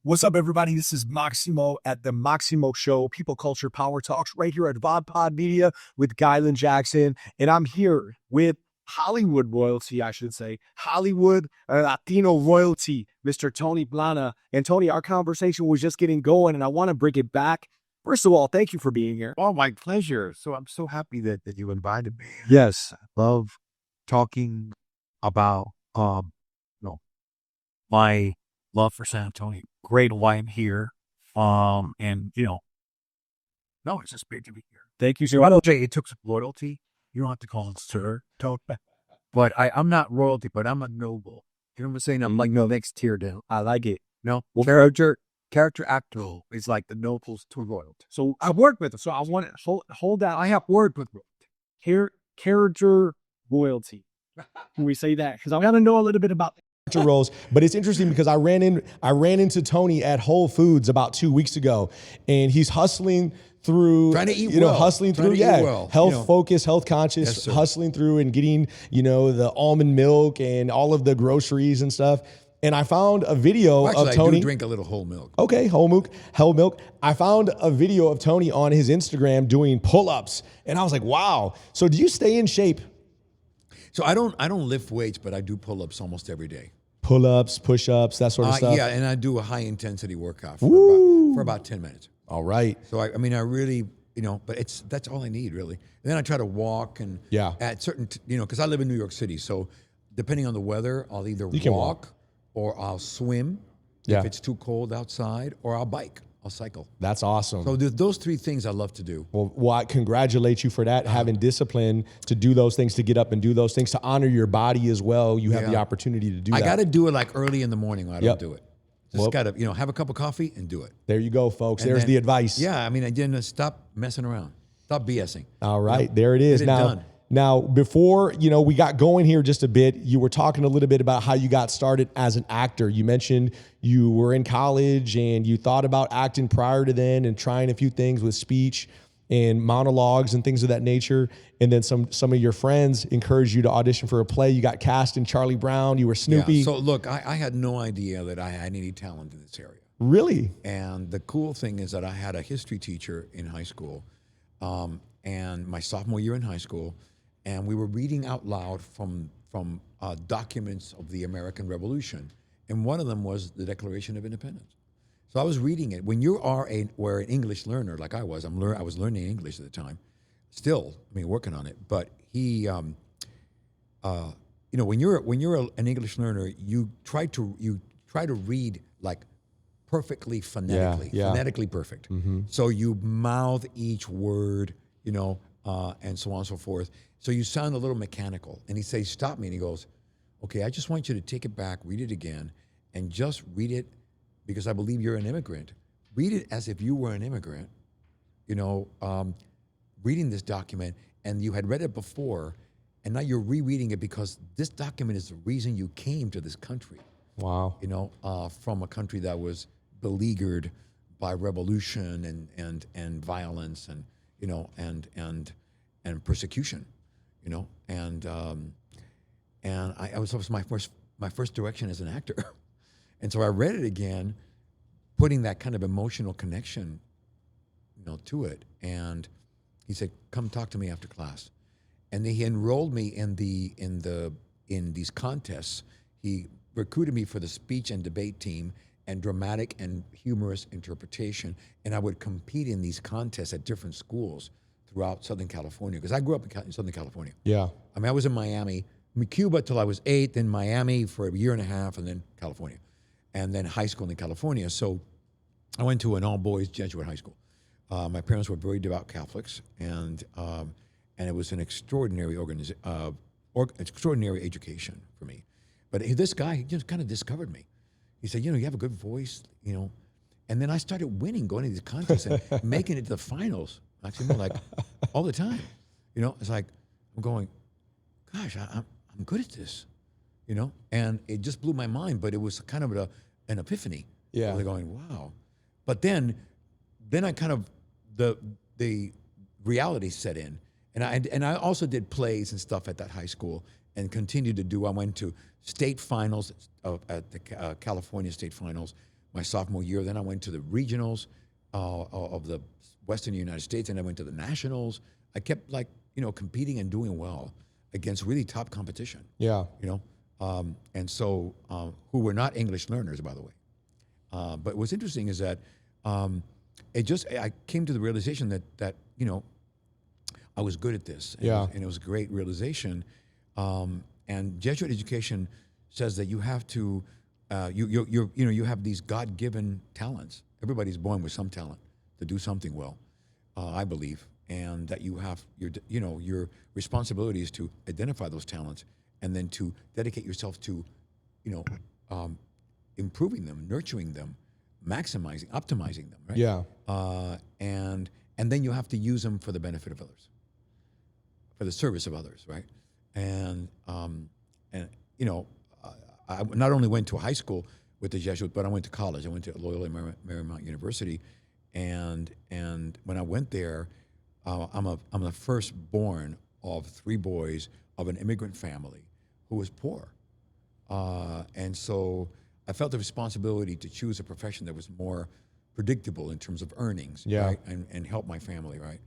What's up, everybody? This is Maximo at the Máximo Show, People Culture Power Talks, right here at VodPod Media with Gylan Jackson. And I'm here with Hollywood royalty, I should say, Hollywood Latino royalty, Mr. Tony Plana. And Tony, our conversation was just getting going, and I want to bring it back. First of all, thank you for being here. Oh, my pleasure. So I'm so happy that you invited me. Yes. I love talking about my love for San Antonio. Great why I'm here. And no, it's just great to be here. Thank you, sir. I know, Jay, it took some loyalty. You don't have to call it sir, Tony. But I'm not royalty, but I'm a noble. You know what I'm saying? I'm like the next tier down. I like it. No, character actor is like the nobles to royalty. So I worked with it. So I want to hold that. I have worked with royalty. Character royalty. Can we say that? Because I got to know a little bit about roles, but it's interesting because I ran into Tony at Whole Foods about 2 weeks ago, and he's hustling through, trying to eat health focused, health conscious, hustling through and getting, the almond milk and all of the groceries and stuff. And I found a video of Tony. I do drink a little whole milk. Okay, whole milk. I found a video of Tony on his Instagram doing pull-ups, and I was like, wow. So do you stay in shape? So I don't lift weights, but I do pull-ups almost every day. Pull-ups, push-ups, that sort of stuff? Yeah, and I do a high-intensity workout for about 10 minutes. All right. So, I really, but that's all I need, really. And then I try to walk and at certain, because I live in New York City. So depending on the weather, I'll either walk or I'll swim if it's too cold outside, or I'll bike. I'll cycle. That's awesome. So those three things I love to do. Well, I congratulate you for that, having discipline to do those things, to get up and do those things, to honor your body as well. You have the opportunity to do that. I got to do it like early in the morning when I don't do it. Just got to, have a cup of coffee and do it. There you go, folks. There's the advice. Yeah, I didn't stop messing around. Stop BSing. All right, there it is. Now, before, we got going here just a bit, you were talking a little bit about how you got started as an actor. You mentioned you were in college and you thought about acting prior to then and trying a few things with speech and monologues and things of that nature. And then some of your friends encouraged you to audition for a play. You got cast in Charlie Brown. You were Snoopy. Yeah, so look, I had no idea that I had any talent in this area. Really? And the cool thing is that I had a history teacher in high school, and my sophomore year in high school, and we were reading out loud from documents of the American Revolution, and one of them was the Declaration of Independence. So I was reading it. When you were an English learner like I was, I was learning English at the time, still, working on it. But he, when you're an English learner, you try to read like perfectly phonetically perfect. Mm-hmm. So you mouth each word, and so on and so forth. So you sound a little mechanical. And he says, stop me. And he goes, okay, I just want you to take it back, read it again, and just read it because I believe you're an immigrant. Read it as if you were an immigrant, reading this document, and you had read it before, and now you're rereading it because this document is the reason you came to this country. Wow. From a country that was beleaguered by revolution and violence and persecution. And I was my first direction as an actor, and so I read it again, putting that kind of emotional connection, to it. And he said, "Come talk to me after class," and then he enrolled me in these contests. He recruited me for the speech and debate team and dramatic and humorous interpretation, and I would compete in these contests at different schools throughout Southern California, because I grew up in Southern California. Yeah. I was in Miami, Cuba till I was 8, then Miami for a year and a half, and then California, and then high school in California. So I went to an all-boys Jesuit high school. My parents were very devout Catholics, and it was an extraordinary extraordinary education for me. But this guy, he just kind of discovered me. He said, you have a good voice, and then I started winning, going to these contests and making it to the finals. Actually, like all the time, it's like I'm going, gosh, I'm good at this, and it just blew my mind. But it was kind of an epiphany. Yeah, really going, wow. But then I kind of the reality set in, and I also did plays and stuff at that high school and continued to do. I went to state finals at the California state finals my sophomore year. Then I went to the regionals of the Western United States, and I went to the nationals. I kept competing and doing well against really top competition. Yeah. And so who were not English learners, by the way. But what's interesting is that I came to the realization that I was good at this. And it was a great realization. And Jesuit education says that you have to, you have these God-given talents. Everybody's born with some talent to do something well, I believe. And that you have your responsibility is to identify those talents and then to dedicate yourself to, improving them, nurturing them, optimizing them, right? Yeah. And then you have to use them for the benefit of others, for the service of others, right? And I not only went to high school with the Jesuits, but I went to college. I went to Loyola Marymount University, and when I went there, I'm the firstborn of 3 boys of an immigrant family who was poor, and so I felt the responsibility to choose a profession that was more predictable in terms of earnings, right, and help my family, right.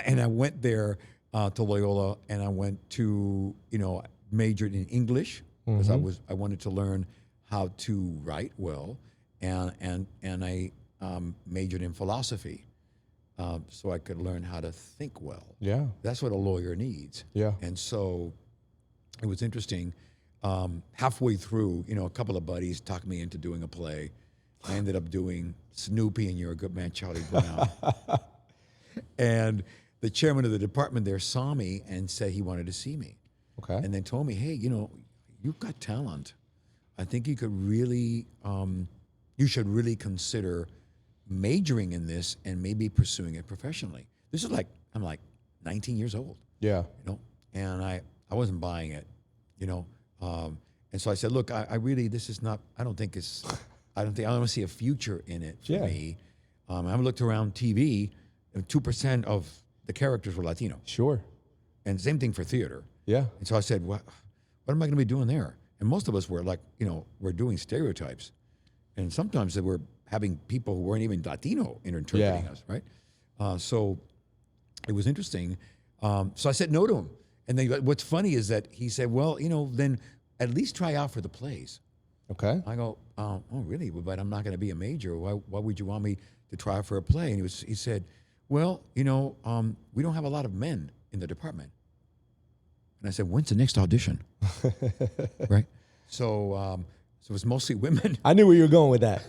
And I went there to Loyola, and I went to majored in English because I wanted to learn how to write well, and I majored in philosophy. So I could learn how to think well. Yeah. That's what a lawyer needs. Yeah. And so it was interesting. Halfway through, a couple of buddies talked me into doing a play. I ended up doing Snoopy and You're a Good Man, Charlie Brown. And the chairman of the department there saw me and said he wanted to see me. Okay. And then told me, hey, you've got talent. I think you could really, you should really consider majoring in this and maybe pursuing it professionally. This is I'm 19 years old. Yeah. And I wasn't buying it, and so I said, look, I really, this is not, I don't want to see a future in it for me. I looked around TV, and 2% of the characters were Latino. Sure. And same thing for theater. Yeah. And so I said, what am I going to be doing there? And most of us were we're doing stereotypes. And sometimes they were having people who weren't even Latino interpreting us, right? So it was interesting. So I said no to him. And then what's funny is that he said, well, then at least try out for the plays. Okay. I go, oh, really? But I'm not going to be a major. Why would you want me to try out for a play? And he said, well, we don't have a lot of men in the department. And I said, when's the next audition? Right? So it was mostly women. I knew where you were going with that.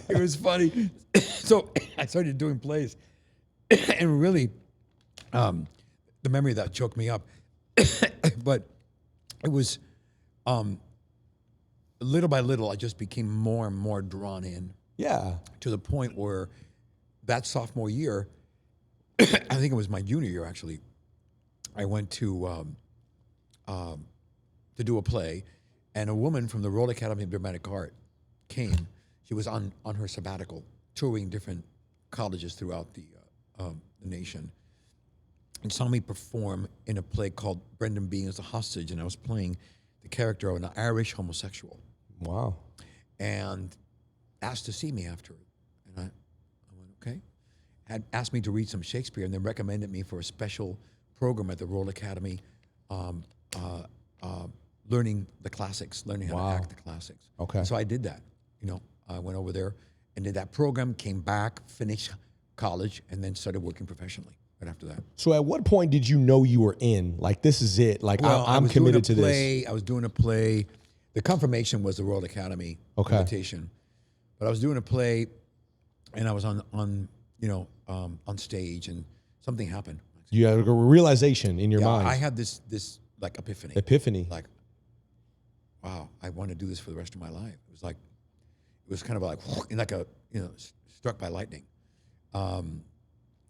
It was funny. So I started doing plays. And really, the memory of that choked me up. But it was, little by little, I just became more and more drawn in. Yeah. To the point where that sophomore year, I think it was my junior year actually, I went to do a play, and a woman from the Royal Academy of Dramatic Art came. She was on her sabbatical, touring different colleges throughout the nation, and saw me perform in a play called Brendan Being as a Hostage, and I was playing the character of an Irish homosexual. Wow. And asked to see me after it. And I went, okay. Had asked me to read some Shakespeare and then recommended me for a special program at the Royal Academy, learning the classics, learning how to act the classics. Okay. And so I did that. I went over there and did that program, came back, finished college, and then started working professionally right after that. So at what point did you know you were in? Like, this is it. Like, Well, I'm committed to this. I was doing a play. The confirmation was the Royal Academy invitation. But I was doing a play, and I was on stage, and something happened. You had a realization in your mind. I had this like epiphany. Like, wow, I want to do this for the rest of my life. It was kind of like struck by lightning. I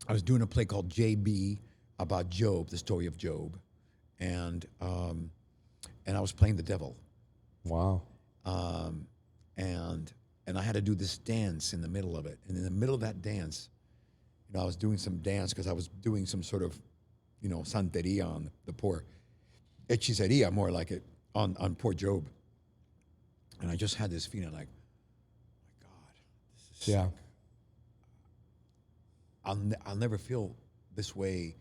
was doing a play called J.B. about Job, the story of Job, and I was playing the devil. Wow. And I had to do this dance in the middle of it. And in the middle of that dance, I was doing some dance because I was doing some sort of, santeria on the poor, hechiceria, more like it, on poor Job. And I just had this feeling like, my God, this is Yeah. sick. I'll never feel this way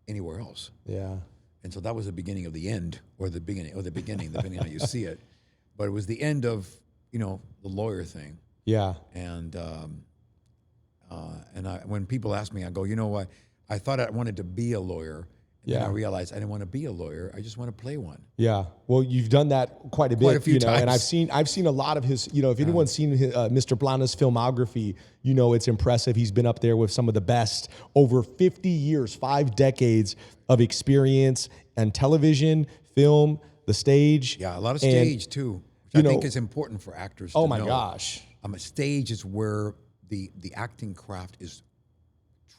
anywhere else. Yeah. And so that was the beginning of the end, or the beginning, depending on how you see it. But it was the end of, the lawyer thing. Yeah. And when people ask me, I go, you know what? I thought I wanted to be a lawyer. And then I realized I didn't want to be a lawyer. I just want to play one. Yeah. Well, you've done that quite a bit, Quite a few times. and I've seen a lot of his, if anyone's seen Mr. Plana's filmography, it's impressive. He's been up there with some of the best. Over 50 years, 5 decades of experience and television, film, the stage. Yeah, a lot of stage too, which I think is important for actors to know. Oh my gosh. A stage is where the acting craft is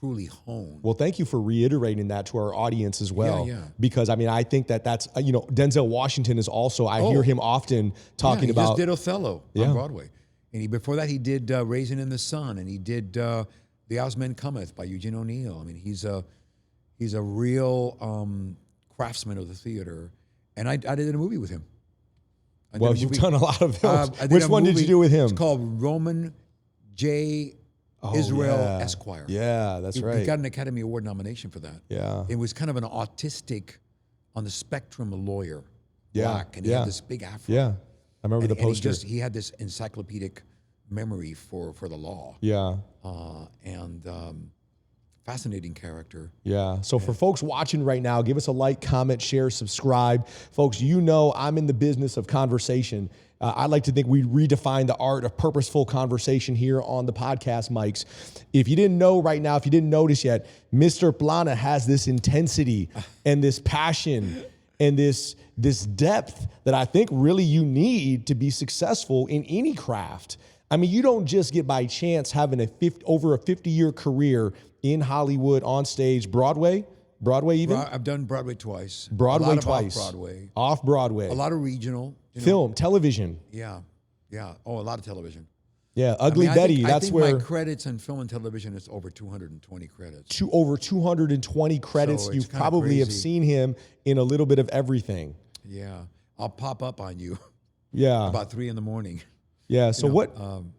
truly honed. Well, thank you for reiterating that to our audience as well. Yeah. Because I think that's Denzel Washington is also, I hear him often talking about. He just did Othello Yeah. on Broadway, and before that he did Raisin in the Sun, and he did The Osman Cometh by Eugene O'Neill. I mean, he's a real craftsman of the theater, and I did a movie with him. Well, you've done a lot of films. I did Which a one did movie. you do with him? It's called Roman J. Israel Esquire. Yeah, that's right. He got an Academy Award nomination for that. Yeah. It was kind of an autistic, on the spectrum lawyer, Yeah, black, and he yeah. had this big afro. Yeah, I remember the poster. And he had this encyclopedic memory for the law. Yeah. And fascinating character. Yeah. So for folks watching right now, give us a like, comment, share, subscribe. Folks, I'm in the business of conversation. I like to think we redefine the art of purposeful conversation here on the podcast mics. If you didn't know right now, if you didn't notice yet, Mr. Plana has this intensity and this passion and this depth that I think really you need to be successful in any craft. I mean, you don't just get by chance having over a 50-year career in Hollywood, on stage, Broadway even? I've done Broadway twice. Broadway a lot twice. Of off-Broadway. Off-Broadway. A lot of regional. Film, television. Yeah. Oh, a lot of television. Yeah, Ugly Betty, I think where... my credits on film and television is over 220 credits. Over 220 credits. So You probably have seen him in a little bit of everything. Yeah. I'll pop up on you Yeah. about 3 a.m. Yeah. So what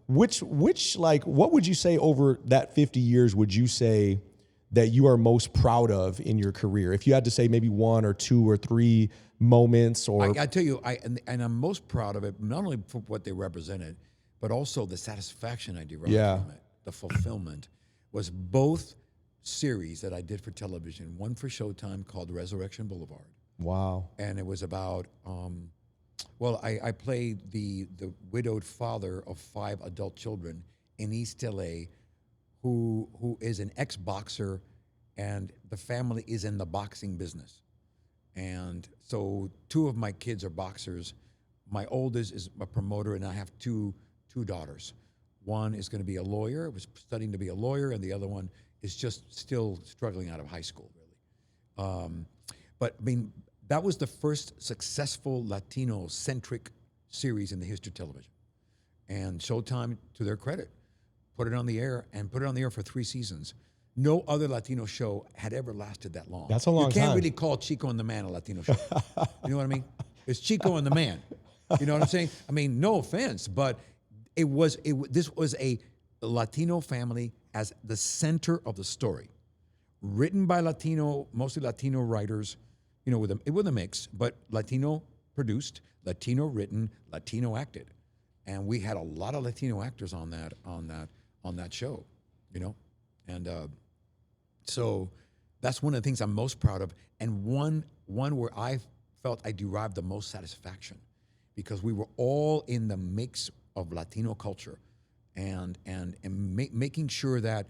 would you say over that 50 years would you say that you are most proud of in your career? If you had to say maybe 1 or 2 or 3 moments or... I tell you, and I'm most proud of it, not only for what they represented, but also the satisfaction I derived from it, the fulfillment, was both series that I did for television, one for Showtime called Resurrection Boulevard. Wow. And it was about... I played the widowed father of 5 adult children in East LA who is an ex-boxer, and the family is in the boxing business. And so 2 of my kids are boxers. My oldest is a promoter, and I have two daughters. One is going to be a lawyer, was studying to be a lawyer, and the other one is just still struggling out of high school, really. But I mean, that was the first successful Latino-centric series in the history of television. And Showtime, to their credit, put it on the air for 3 seasons. No other Latino show had ever lasted that long. That's a long time. You can't really call Chico and the Man a Latino show. You know what I mean? It's Chico and the Man. You know what I'm saying? I mean, no offense, but this was a Latino family as the center of the story. Written by mostly Latino writers, with a mix, but Latino produced, Latino written, Latino acted. And we had a lot of Latino actors on that show, And so that's one of the things I'm most proud of, and one where I felt I derived the most satisfaction, because we were all in the mix of Latino culture, and making sure that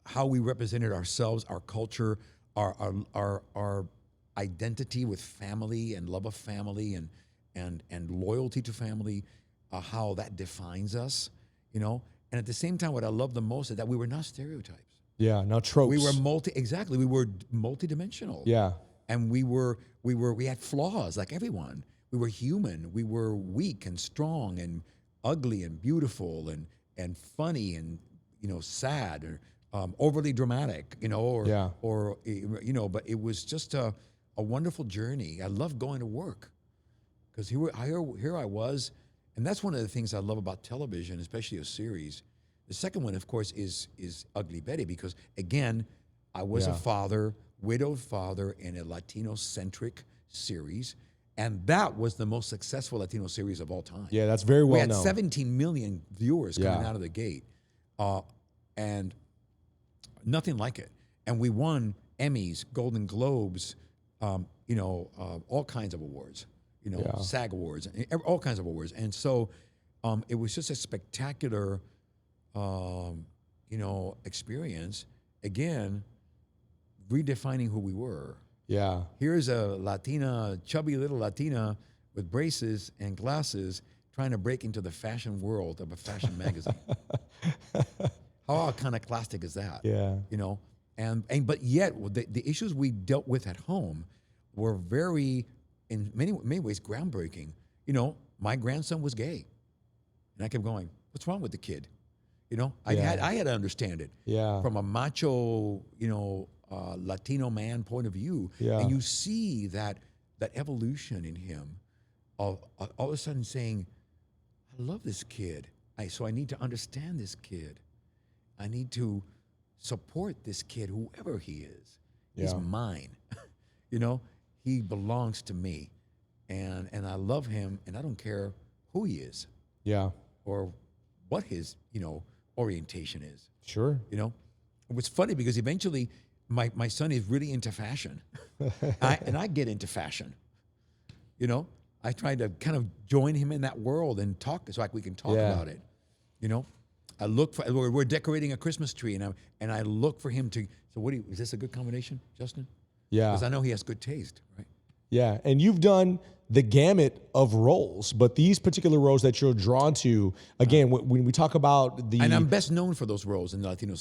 how we represented ourselves, our culture, our identity with family and love of family and loyalty to family, how that defines us, And at the same time, what I love the most is that we were not stereotypes. Yeah, not tropes. We were multidimensional. Yeah. And we had flaws like everyone. We were human. We were weak and strong and ugly and beautiful and funny and sad or overly dramatic, but it was just a wonderful journey. I loved going to work, because here I was And that's one of the things I love about television, especially a series. The second one, of course, is Ugly Betty, because again, I was a father, widowed father in a Latino-centric series, and that was the most successful Latino series of all time. Yeah, that's very well We had known. 17 million viewers coming out of the gate, and nothing like it. And we won Emmys, Golden Globes, all kinds of awards, SAG awards, and all kinds of awards. And so it was just a spectacular, experience. Again, redefining who we were. Yeah. Here's a Latina, chubby little Latina with braces and glasses trying to break into the fashion world of a fashion magazine. How iconoclastic is that? Yeah. But yet the issues we dealt with at home were very, in many ways, groundbreaking. My grandson was gay, and I kept going, what's wrong with the kid? I had to understand it from a macho, Latino man point of view. Yeah. And you see that evolution in him of all of a sudden saying, I love this kid. So I need to understand this kid. I need to support this kid, whoever he is. He's mine. He belongs to me. And I love him, and I don't care who he is. Yeah. Or what his, orientation is. Sure. It was funny because eventually my son is really into fashion. And I get into fashion. I try to kind of join him in that world and talk so we can talk about it. I look for, we're decorating a Christmas tree, and I look for him to, so is this a good combination, Justin? Yeah. Because I know he has good taste, right? Yeah. And you've done the gamut of roles, but these particular roles that you're drawn to, again, when we talk about the... And I'm best known for those roles in the Latino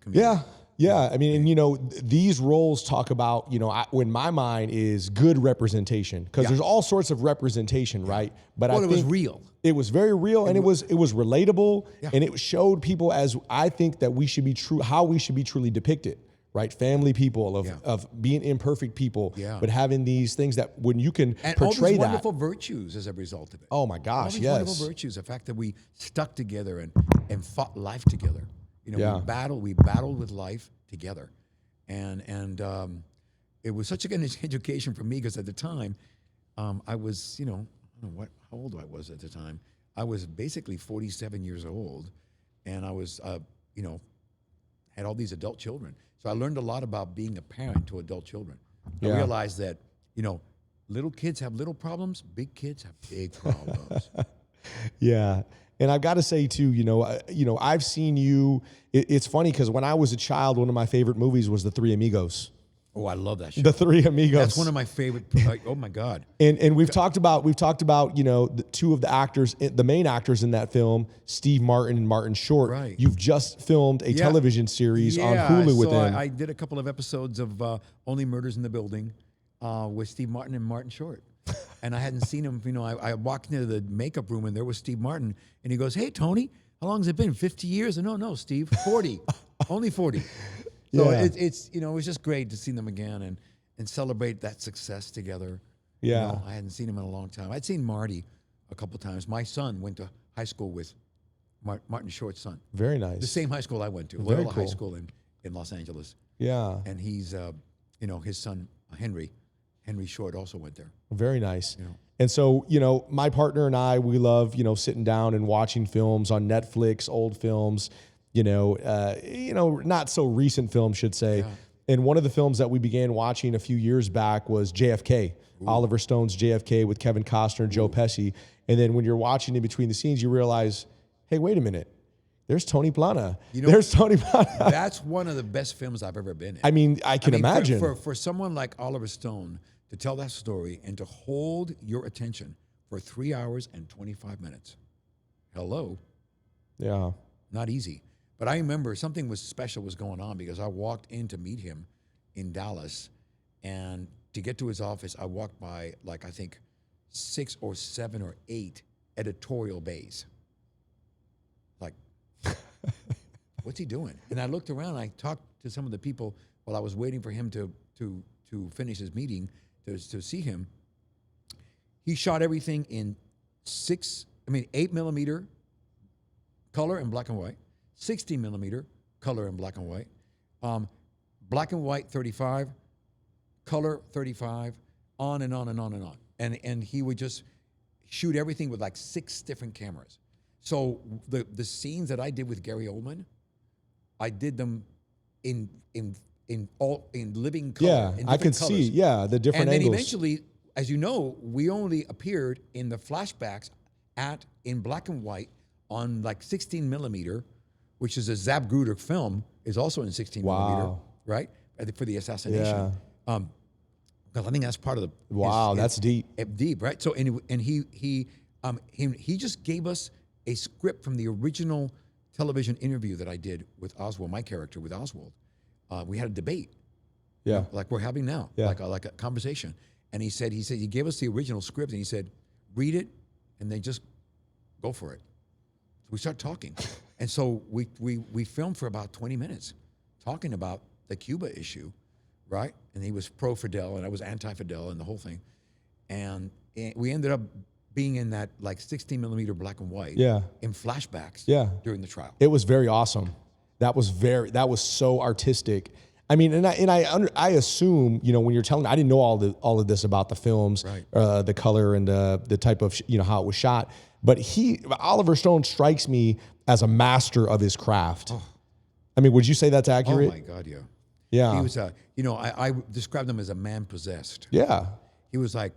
community. Yeah. Yeah. I mean, and these roles talk about, when my mind is good representation, because there's all sorts of representation, right? But it was real. It was very real, and it was relatable, and it showed people as I think that we should be true, how we should be truly depicted, right? Family people of being imperfect people, but having these things that when you can and portray all these that. wonderful virtues as a result of it. Oh my gosh, all these yes. wonderful virtues, the fact that we stuck together and fought life together. We battled with life together, and it was such a good education for me because at the time, I was, I don't know how old I was at the time. I was basically 47 years old, and I was, had all these adult children. So I learned a lot about being a parent to adult children. I realized that, little kids have little problems, big kids have big problems. Yeah. And I've got to say too, I've seen you. It's funny because when I was a child, one of my favorite movies was the Three Amigos. Oh, I love that show. The Three Amigos. That's one of my favorite. Oh my God. And we've talked about the two of the actors, the main actors in that film, Steve Martin and Martin Short. Right. You've just filmed a television series on Hulu with them. I did a couple of episodes of Only Murders in the Building with Steve Martin and Martin Short. And I hadn't seen him. I walked into the makeup room and there was Steve Martin, and he goes, "Hey, Tony, how long has it been? 50 years?" And no, Steve, 40, only 40. So it's it was just great to see them again and celebrate that success together. Yeah, I hadn't seen him in a long time. I'd seen Marty a couple times. My son went to high school with Martin Short's son. Very nice. The same high school I went to, Very Loyola High cool. School in Los Angeles. Yeah, And he's his son Henry Short also went there. very nice. And so, my partner and I, we love, sitting down and watching films on Netflix, old films, not so recent films, should say. Yeah. And one of the films that we began watching a few years back was JFK, Oliver Stone's JFK with Kevin Costner and Joe Pesci. And then when you're watching in between the scenes, you realize, hey, wait a minute. There's Tony Plana. There's Tony Plana. That's one of the best films I've ever been in. I mean, I can imagine. For someone like Oliver Stone to tell that story and to hold your attention for 3 hours and 25 minutes. Hello. Yeah. Not easy. But I remember something special was going on because I walked in to meet him in Dallas, and to get to his office, I walked by I think 6 or 7 or 8 editorial bays. What's he doing? And I looked around. I talked to some of the people while I was waiting for him to finish his meeting to see him. He shot everything in 6 8 millimeter color and black and white, 16 millimeter color and black and white, black and white 35, color 35, on and on and on and on. And he would just shoot everything with like 6 different cameras. So the scenes that I did with Gary Oldman, I did them in living color. Yeah, in I can different see. colors. Yeah, the different And then angles. eventually, as you know, we only appeared in the flashbacks in black and white on like 16 millimeter, which is a Zapruder film, is also in 16 millimeter, right? For the assassination. Yeah. Because I think that's part of the. Wow, that's deep. Deep, right? So and he just gave us a script from the original television interview that I did with Oswald, my character with Oswald. We had a debate. Yeah. Like we're having now. Yeah. Like a conversation. And he gave us the original script and he said, read it and then just go for it. So we start talking. And so we filmed for about 20 minutes talking about the Cuba issue, right? And he was pro-Fidel and I was anti-Fidel and the whole thing. And we ended up being in that like 16 millimeter black and white in flashbacks during the trial. It was very awesome. That was so artistic. I mean, and I assume, when you're telling me, I didn't know all of this about the films, right. The color and the type of, how it was shot. But Oliver Stone strikes me as a master of his craft. Oh. I mean, would you say that's accurate? Oh my God, yeah. Yeah. He was, I described him as a man possessed. Yeah. He was like,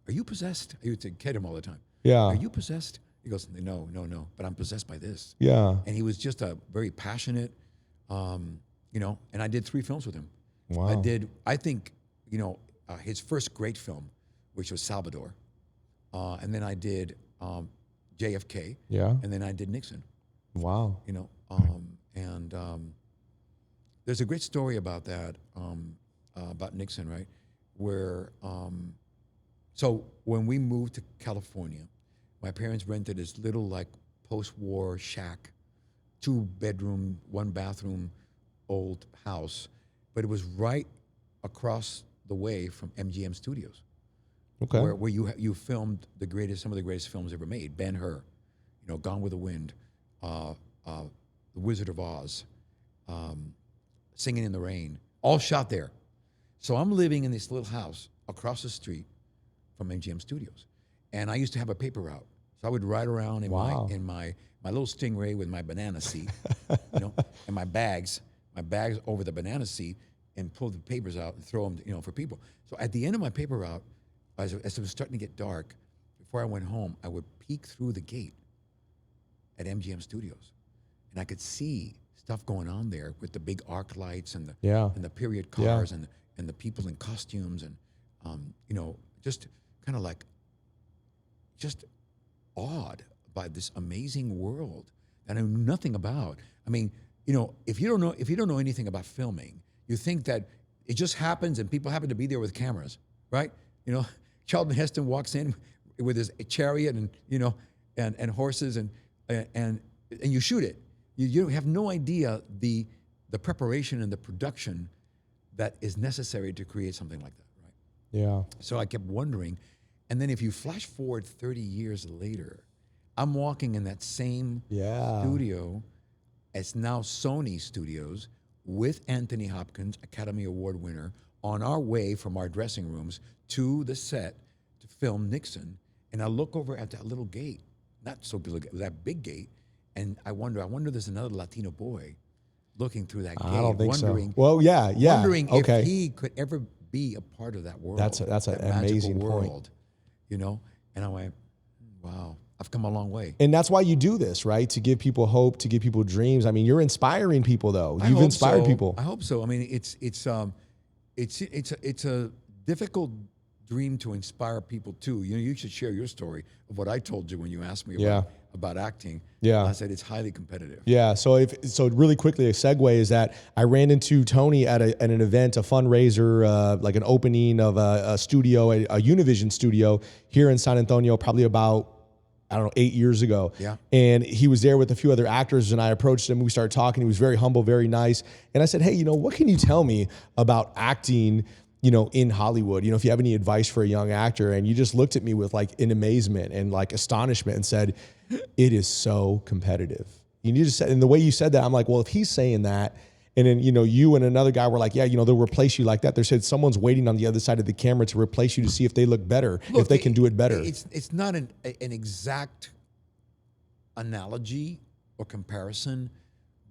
"Are you possessed?" He would kid him all the time. Yeah. "Are you possessed?" He goes, No, but I'm possessed by this. Yeah. And he was just a very passionate, and I did 3 films with him. Wow. I think, his first great film, which was Salvador. And then I did JFK. Yeah. And then I did Nixon. Wow. There's a great story about that, about Nixon, right? Where, so when we moved to California, my parents rented this little like post-war shack, 2-bedroom, 1-bathroom old house, but it was right across the way from MGM Studios. Okay. Where you filmed some of the greatest films ever made. Ben-Hur, Gone with the Wind, The Wizard of Oz, Singing in the Rain, all shot there. So I'm living in this little house across the street from MGM Studios. And I used to have a paper route. So I would ride around in my little Stingray with my banana seat, and my bags over the banana seat, and pull the papers out and throw them, for people. So at the end of my paper route, as it was starting to get dark, before I went home, I would peek through the gate at MGM Studios, and I could see stuff going on there with the big arc lights and the period cars and the people in costumes and just kind of like just awed by this amazing world that I knew nothing about. I mean, if you don't know anything about filming, you think that it just happens and people happen to be there with cameras, right? Charlton Heston walks in with his chariot and horses and you shoot it. You have no idea the preparation and the production that is necessary to create something like that, right? Yeah. So I kept wondering. And then if you flash forward 30 years later, I'm walking in that same studio as now Sony Studios with Anthony Hopkins, Academy Award winner, on our way from our dressing rooms to the set to film Nixon. And I look over at that little gate, not so big, that big gate, and I wonder there's another Latino boy looking through that gate. I don't think wondering, so. Well, yeah. Wondering if he could ever be a part of that world. That's an amazing world, And I went, wow, I've come a long way. And that's why you do this, right? To give people hope, to give people dreams. I mean, you're inspiring people, though. You've inspired people. I hope so. I mean, it's a difficult dream to inspire people too. You should share your story of what I told you when you asked me about acting. Yeah. I said it's highly competitive. Yeah. So really quickly, a segue is that I ran into Tony at an event, a fundraiser, like an opening of a studio, a Univision studio here in San Antonio, probably about 8 years ago. Yeah. And he was there with a few other actors, and I approached him. We started talking. He was very humble, very nice. And I said, hey, what can you tell me about acting in Hollywood, if you have any advice for a young actor. And you just looked at me with like in amazement and like astonishment and said, it is so competitive. You just said, and the way you said that, I'm like, well, if he's saying that, and then, you and another guy were like, yeah, they'll replace you like that. They said someone's waiting on the other side of the camera to replace you to see if they look better, if they can do it better. It's not an exact analogy or comparison,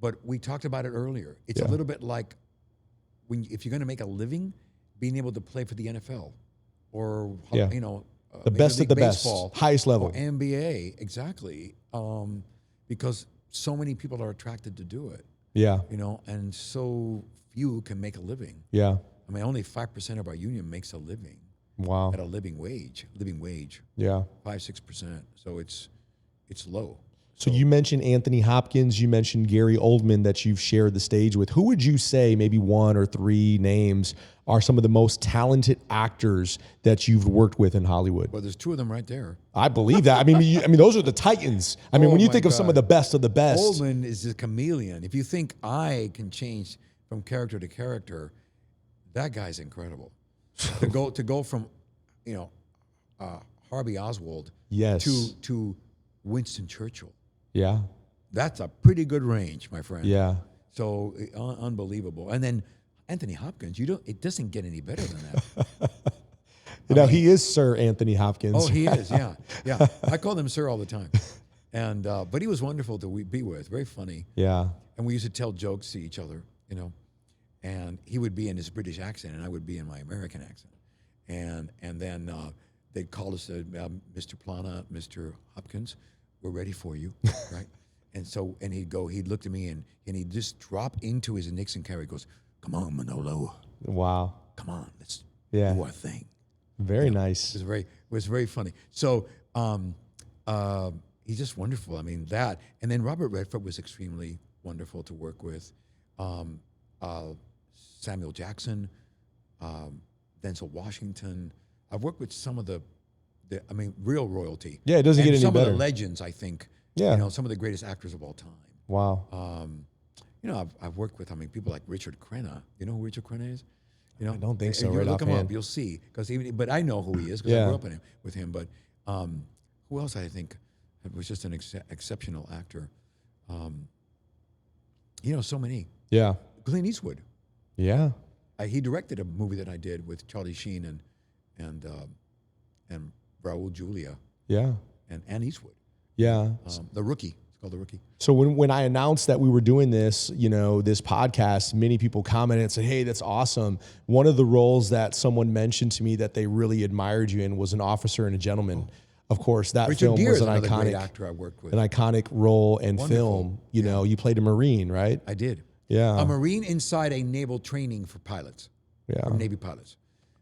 but we talked about it earlier. It's a little bit like if you're going to make a living, being able to play for the NFL or, the best of the baseball, best, highest level. Or NBA, exactly. Because so many people are attracted to do it. Yeah. And so few can make a living. Yeah. I mean, only 5% of our union makes a living. Wow. At a living wage. Yeah. 5-6%. So it's low. So you mentioned Anthony Hopkins, you mentioned Gary Oldman that you've shared the stage with. Who would you say, maybe 1 or 3 names, are some of the most talented actors that you've worked with in Hollywood? Well, there's 2 of them right there. I believe that. I mean, those are the titans. I mean, when you think of some of the best of the best. Oldman is a chameleon. If you think I can change from character to character, that guy's incredible. to go from, Harvey Oswald to Winston Churchill. Yeah. That's a pretty good range, my friend. Yeah. So unbelievable. And then Anthony Hopkins, it doesn't get any better than that. He is Sir Anthony Hopkins. Oh, he is, yeah. Yeah. I call him Sir all the time. And but he was wonderful to be with, very funny. Yeah. And we used to tell jokes to each other, and he would be in his British accent and I would be in my American accent. And then they'd call us, Mr. Plana, Mr. Hopkins, we're ready for you, right? And he'd look at me and he'd just drop into his Nixon character. He goes, come on, Manolo. Wow. Come on, let's do our thing. Very nice. It was very funny. So he's just wonderful. I mean, that. And then Robert Redford was extremely wonderful to work with. Samuel Jackson, Denzel Washington. I've worked with some of the real royalty. Yeah, it doesn't get any some better. Some of the legends, I think. Yeah. Some of the greatest actors of all time. Wow. I've worked with, people like Richard Crenna. You know who Richard Crenna is? I don't think so. You Right look him offhand. up, you'll see. But I know who he is because I grew up with him. But who else I think was just an exceptional actor? So many. Yeah. Clint Eastwood. Yeah. He directed a movie that I did with Charlie Sheen and Raul Julia. Yeah. And Ann Eastwood. Yeah. The Rookie. It's called The Rookie. So when I announced that we were doing this, this podcast, many people commented and said, hey, that's awesome. One of the roles that someone mentioned to me that they really admired you in was An Officer and a Gentleman. Of course, that Richard film Gere was is an another great iconic actor I worked with. An iconic role and Wonderful. film. You played a Marine, right? I did. Yeah. A Marine inside a naval training for pilots. Yeah. For Navy pilots.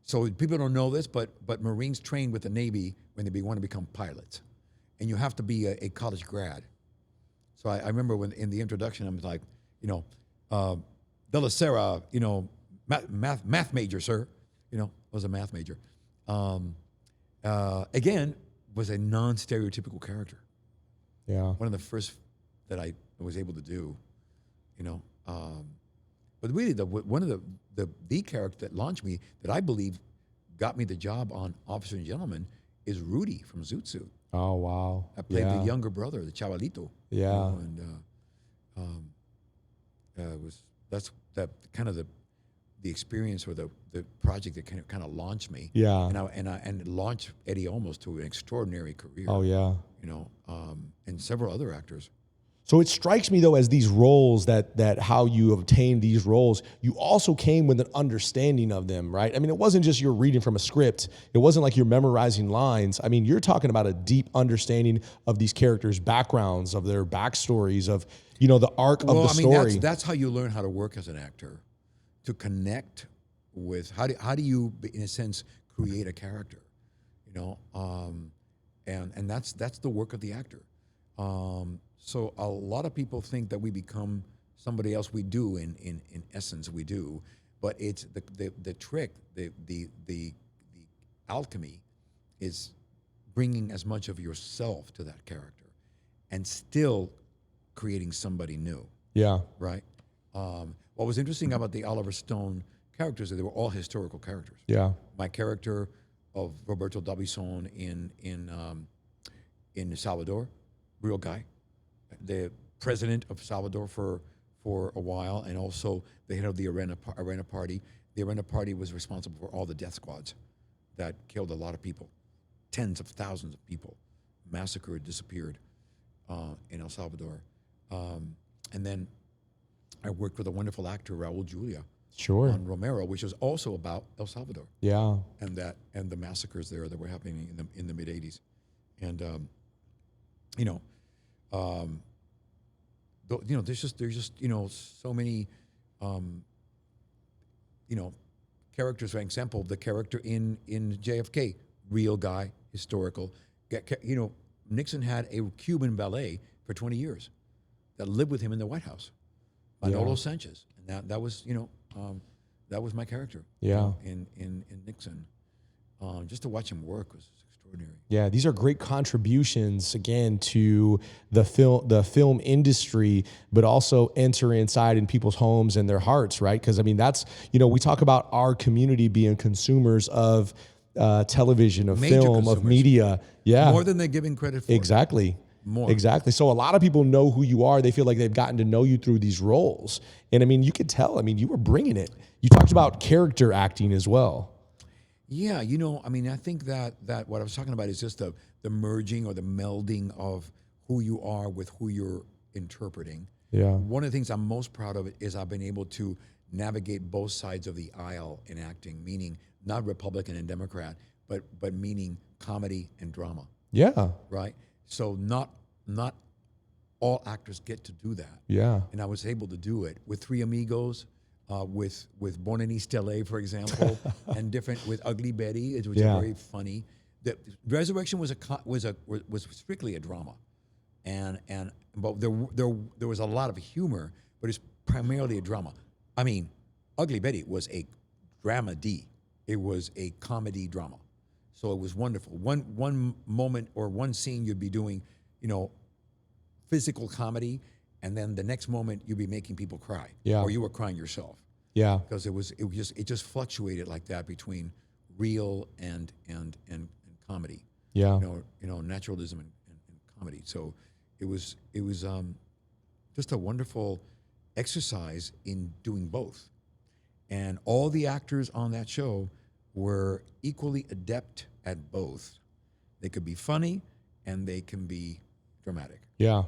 So people don't know this, but Marines train with the Navy when they want to become pilots. And you have to be a college grad. So I remember when in the introduction, I was like, Della Serra, math major, sir. I was a math major. Again, was a non-stereotypical character. Yeah. One of the first that I was able to do, But really, one of the character that launched me, that I believe got me the job on Officer and Gentleman, is Rudy from Zoot Suit. Oh, wow. I played the younger brother, the Chavalito. Yeah. That's kind of the experience or the project that kind of launched me. Yeah. And it launched Eddie Olmos to an extraordinary career. Oh, yeah. And several other actors. So it strikes me, though, as these roles that how you obtained these roles, you also came with an understanding of them, right? I mean, it wasn't just you're reading from a script. It wasn't like you're memorizing lines. I mean, you're talking about a deep understanding of these characters' backgrounds, of their backstories, of, the arc of the story. That's how you learn how to work as an actor, to connect with, how do you, in a sense, create a character, and that's the work of the actor. So a lot of people think that we become somebody else. We do, in essence, we do. But it's the trick, the alchemy, is bringing as much of yourself to that character, and still creating somebody new. Yeah. Right. What was interesting about the Oliver Stone characters, they were all historical characters. Yeah. My character of Roberto Dabison in Salvador, real guy, the president of Salvador for a while, and also the head of the Arena Party. The Arena Party was responsible for all the death squads that killed a lot of people, tens of thousands of people, massacred, disappeared in El Salvador. And then I worked with a wonderful actor, Raul Julia, Sure. on Romero, which was also about El Salvador. Yeah. And the massacres there that were happening in the mid '80s, and there's just so many characters. For example, the character in JFK, real guy, historical. Nixon had a Cuban valet for 20 years that lived with him in the White House, Manolo Sanchez, and that was my character. Yeah. In Nixon, just to watch him work was extraordinary. Yeah, these are great contributions again to the film industry, but also enter inside in people's homes and their hearts, right? Because I mean, that's we talk about our community being consumers of television, of Major film, consumers. of media. Yeah, More than they're giving credit for. exactly. More. Exactly. So a lot of people know who you are. They feel like they've gotten to know you through these roles. And I mean, you could tell. I mean, you were bringing it. You talked about character acting as well. Yeah, I think that what I was talking about is just the merging or the melding of who you are with who you're interpreting. Yeah. One of the things I'm most proud of is I've been able to navigate both sides of the aisle in acting, meaning not Republican and Democrat, but meaning comedy and drama, Yeah. right? So not all actors get to do that. Yeah. And I was able to do it with Three Amigos, with Born in East LA, for example, and different with Ugly Betty, which was very funny. The Resurrection was strictly a drama, but there was a lot of humor, but it's primarily a drama. I mean, Ugly Betty was a dramedy. It was a comedy drama, so it was wonderful. One moment or one scene you'd be doing, physical comedy, and then the next moment you'd be making people cry, or you were crying yourself. Yeah. Because it just fluctuated like that between real and comedy. Yeah. Naturalism and comedy. So it was just a wonderful exercise in doing both. And all the actors on that show were equally adept at both. They could be funny and they can be dramatic. Yeah.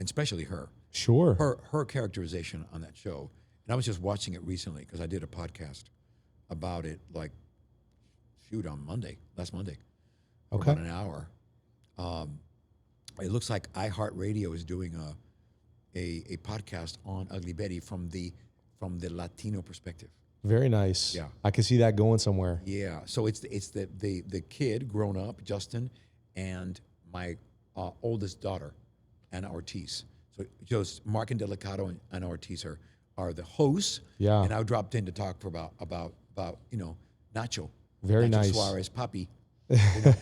And especially her. Sure. Her characterization on that show. And I was just watching it recently because I did a podcast about it on last Monday. For Okay. about an hour. It looks like iHeartRadio is doing a podcast on Ugly Betty from the Latino perspective. Very nice. Yeah. I can see that going somewhere. Yeah. So it's the kid grown up, Justin, and my oldest daughter, Anna Ortiz. So just Mark and Delicato and Anna Ortiz are the hosts. Yeah. And I dropped in to talk for about Nacho. Very Nacho nice. Suarez, Papi. It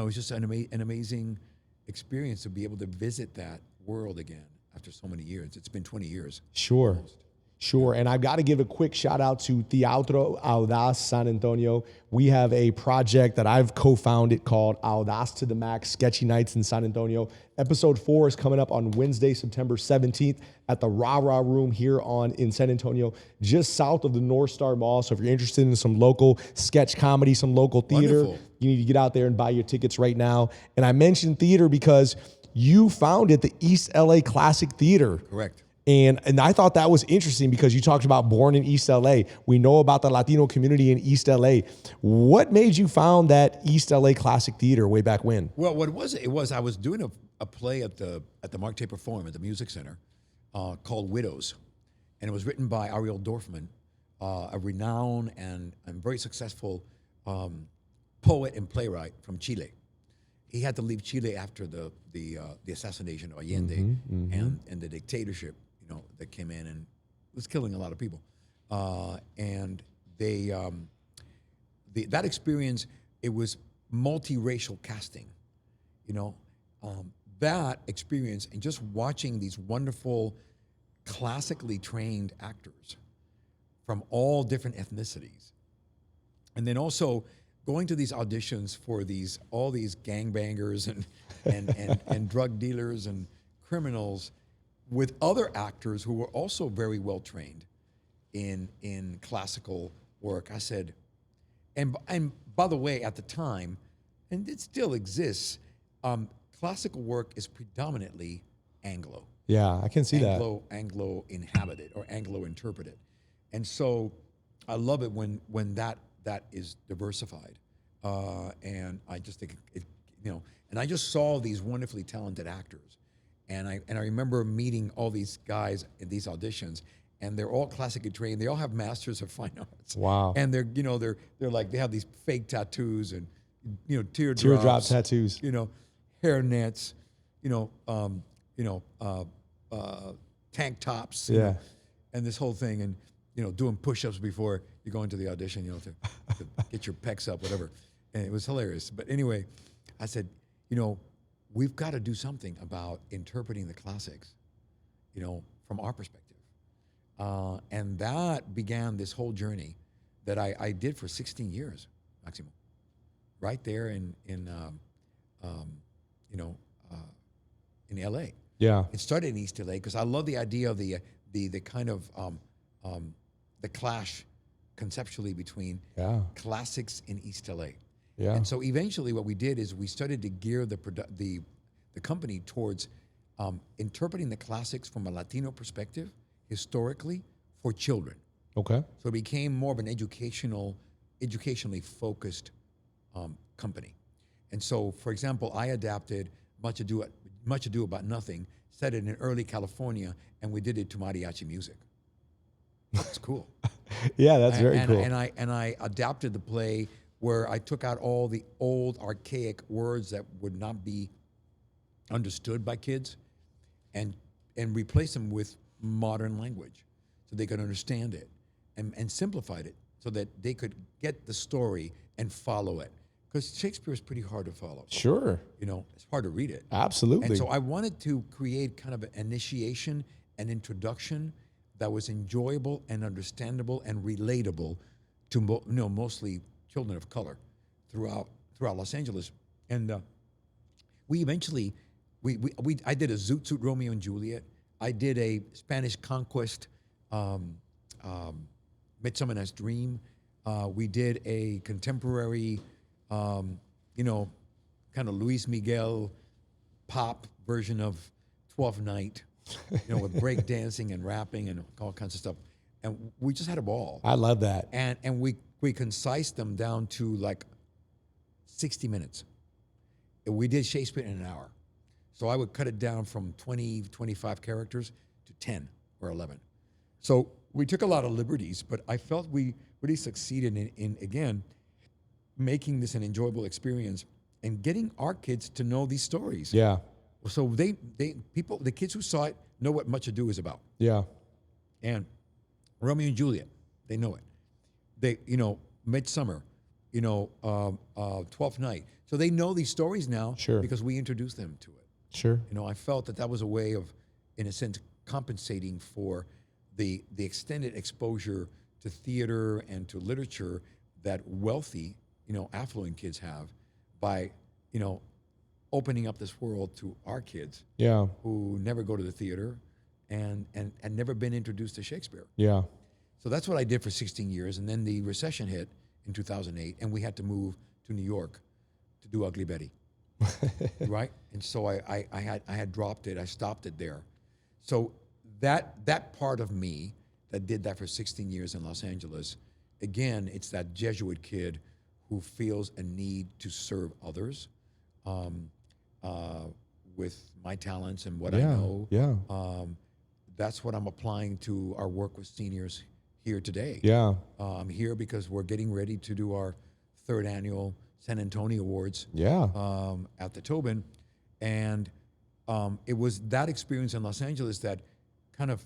was just an amazing experience to be able to visit that world again after so many years. It's been 20 years. Sure. Almost. Sure. And I've got to give a quick shout out to Teatro Audaz San Antonio. We have a project that I've co-founded called Audaz to the Max, Sketchy Nights in San Antonio. Episode 4 is coming up on Wednesday, September 17th at the Rah Rah Room here in San Antonio, just south of the North Star Mall. So if you're interested in some local sketch comedy, some local theater, Wonderful. you need to get out there and buy your tickets right now. And I mentioned theater because you founded the East LA Classic Theater. Correct. And I thought that was interesting because you talked about Born in East LA. We know about the Latino community in East LA. What made you found that East LA Classic Theater way back when? Well, what it was I was doing a play at the Mark Taper Forum at the Music Center called Widows. And it was written by Ariel Dorfman, a renowned and very successful poet and playwright from Chile. He had to leave Chile after the assassination of Allende and the dictatorship, that came in and was killing a lot of people. And they that experience, it was multiracial casting, that experience and just watching these wonderful, classically trained actors from all different ethnicities, and then also going to these auditions for all these gangbangers and drug dealers and criminals with other actors who were also very well trained in classical work. I said, and by the way, at the time, and it still exists, classical work is predominantly Anglo. Yeah, I can see that. Anglo inhabited or Anglo interpreted, and so I love it when that is diversified, and I just think and I just saw these wonderfully talented actors, and I remember meeting all these guys in these auditions, and they're all classically trained. They all have masters of fine arts. Wow. And they're like, they have these fake tattoos and Teardrop tattoos. Hair nets, tank tops. And this whole thing, and doing push-ups before you go into the audition, to get your pecs up, whatever. And it was hilarious. But anyway, I said, we've got to do something about interpreting the classics, from our perspective. And that began this whole journey that I did for 16 years, Maximo, right there in LA. Yeah. It started in East LA because I love the idea of the kind of the clash conceptually between classics in East LA. Yeah. And so eventually what we did is we started to gear the company towards interpreting the classics from a Latino perspective, historically, for children. Okay. So it became more of an educationally focused company. And so, for example, I adapted Much Ado About Nothing, set it in early California, and we did it to mariachi music. That's cool. Yeah, that's very cool. And I adapted the play where I took out all the old archaic words that would not be understood by kids, and replaced them with modern language, so they could understand it, and simplified it so that they could get the story and follow it. Because Shakespeare is pretty hard to follow. Sure. It's hard to read it. Absolutely. And so I wanted to create kind of an initiation and introduction that was enjoyable and understandable and relatable to mostly children of color throughout Los Angeles. And we eventually I did a Zoot Suit Romeo and Juliet. I did a Spanish Conquest, Midsummer Night's Dream. We did a contemporary, kind of Luis Miguel pop version of Twelfth Night, with break dancing and rapping and all kinds of stuff. And we just had a ball. I love that. And we concised them down to like 60 minutes. And we did Shakespeare in an hour. So I would cut it down from 20, 25 characters to 10 or 11. So we took a lot of liberties, but I felt we really succeeded in again, making this an enjoyable experience and getting our kids to know these stories. Yeah. So the kids who saw it know what Much Ado is about. Yeah. And Romeo and Juliet, they know it. They, Midsummer, Twelfth Night. So they know these stories now. Sure. Because we introduced them to it. Sure. I felt that was a way of, in a sense, compensating for the extended exposure to theater and to literature that wealthy, affluent kids have by, opening up this world to our kids. Yeah. Who never go to the theater and never been introduced to Shakespeare. Yeah. So that's what I did for 16 years. And then the recession hit in 2008, and we had to move to New York to do Ugly Betty. Right? And so I had dropped it. I stopped it there. So that part of me that did that for 16 years in Los Angeles, again, it's that Jesuit kid who feels a need to serve others with my talents and what I know. Yeah. That's what I'm applying to our work with seniors here today. Yeah. I'm here because we're getting ready to do our 3rd annual San Antonio Awards. Yeah. At the Tobin, and it was that experience in Los Angeles that kind of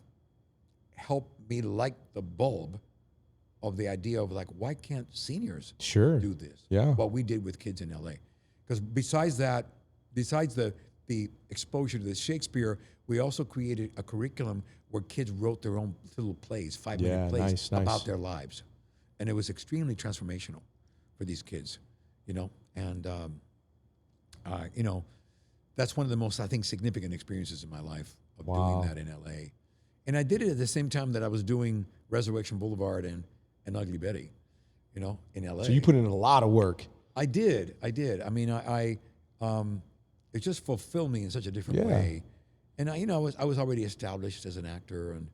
helped me light the bulb of the idea of like, why can't seniors do this? Yeah. What we did with kids in LA, because besides the the exposure to the Shakespeare, we also created a curriculum where kids wrote their own little plays, 5-minute plays about their lives. And it was extremely transformational for these kids, you know. And, you know, that's one of the most, I think, significant experiences in my life of doing that in L.A. And I did it at the same time that I was doing Resurrection Boulevard and Ugly Betty, you know, in L.A. So you put in a lot of work. I did. I mean, it just fulfilled me in such a different way. And I was already established as an actor, and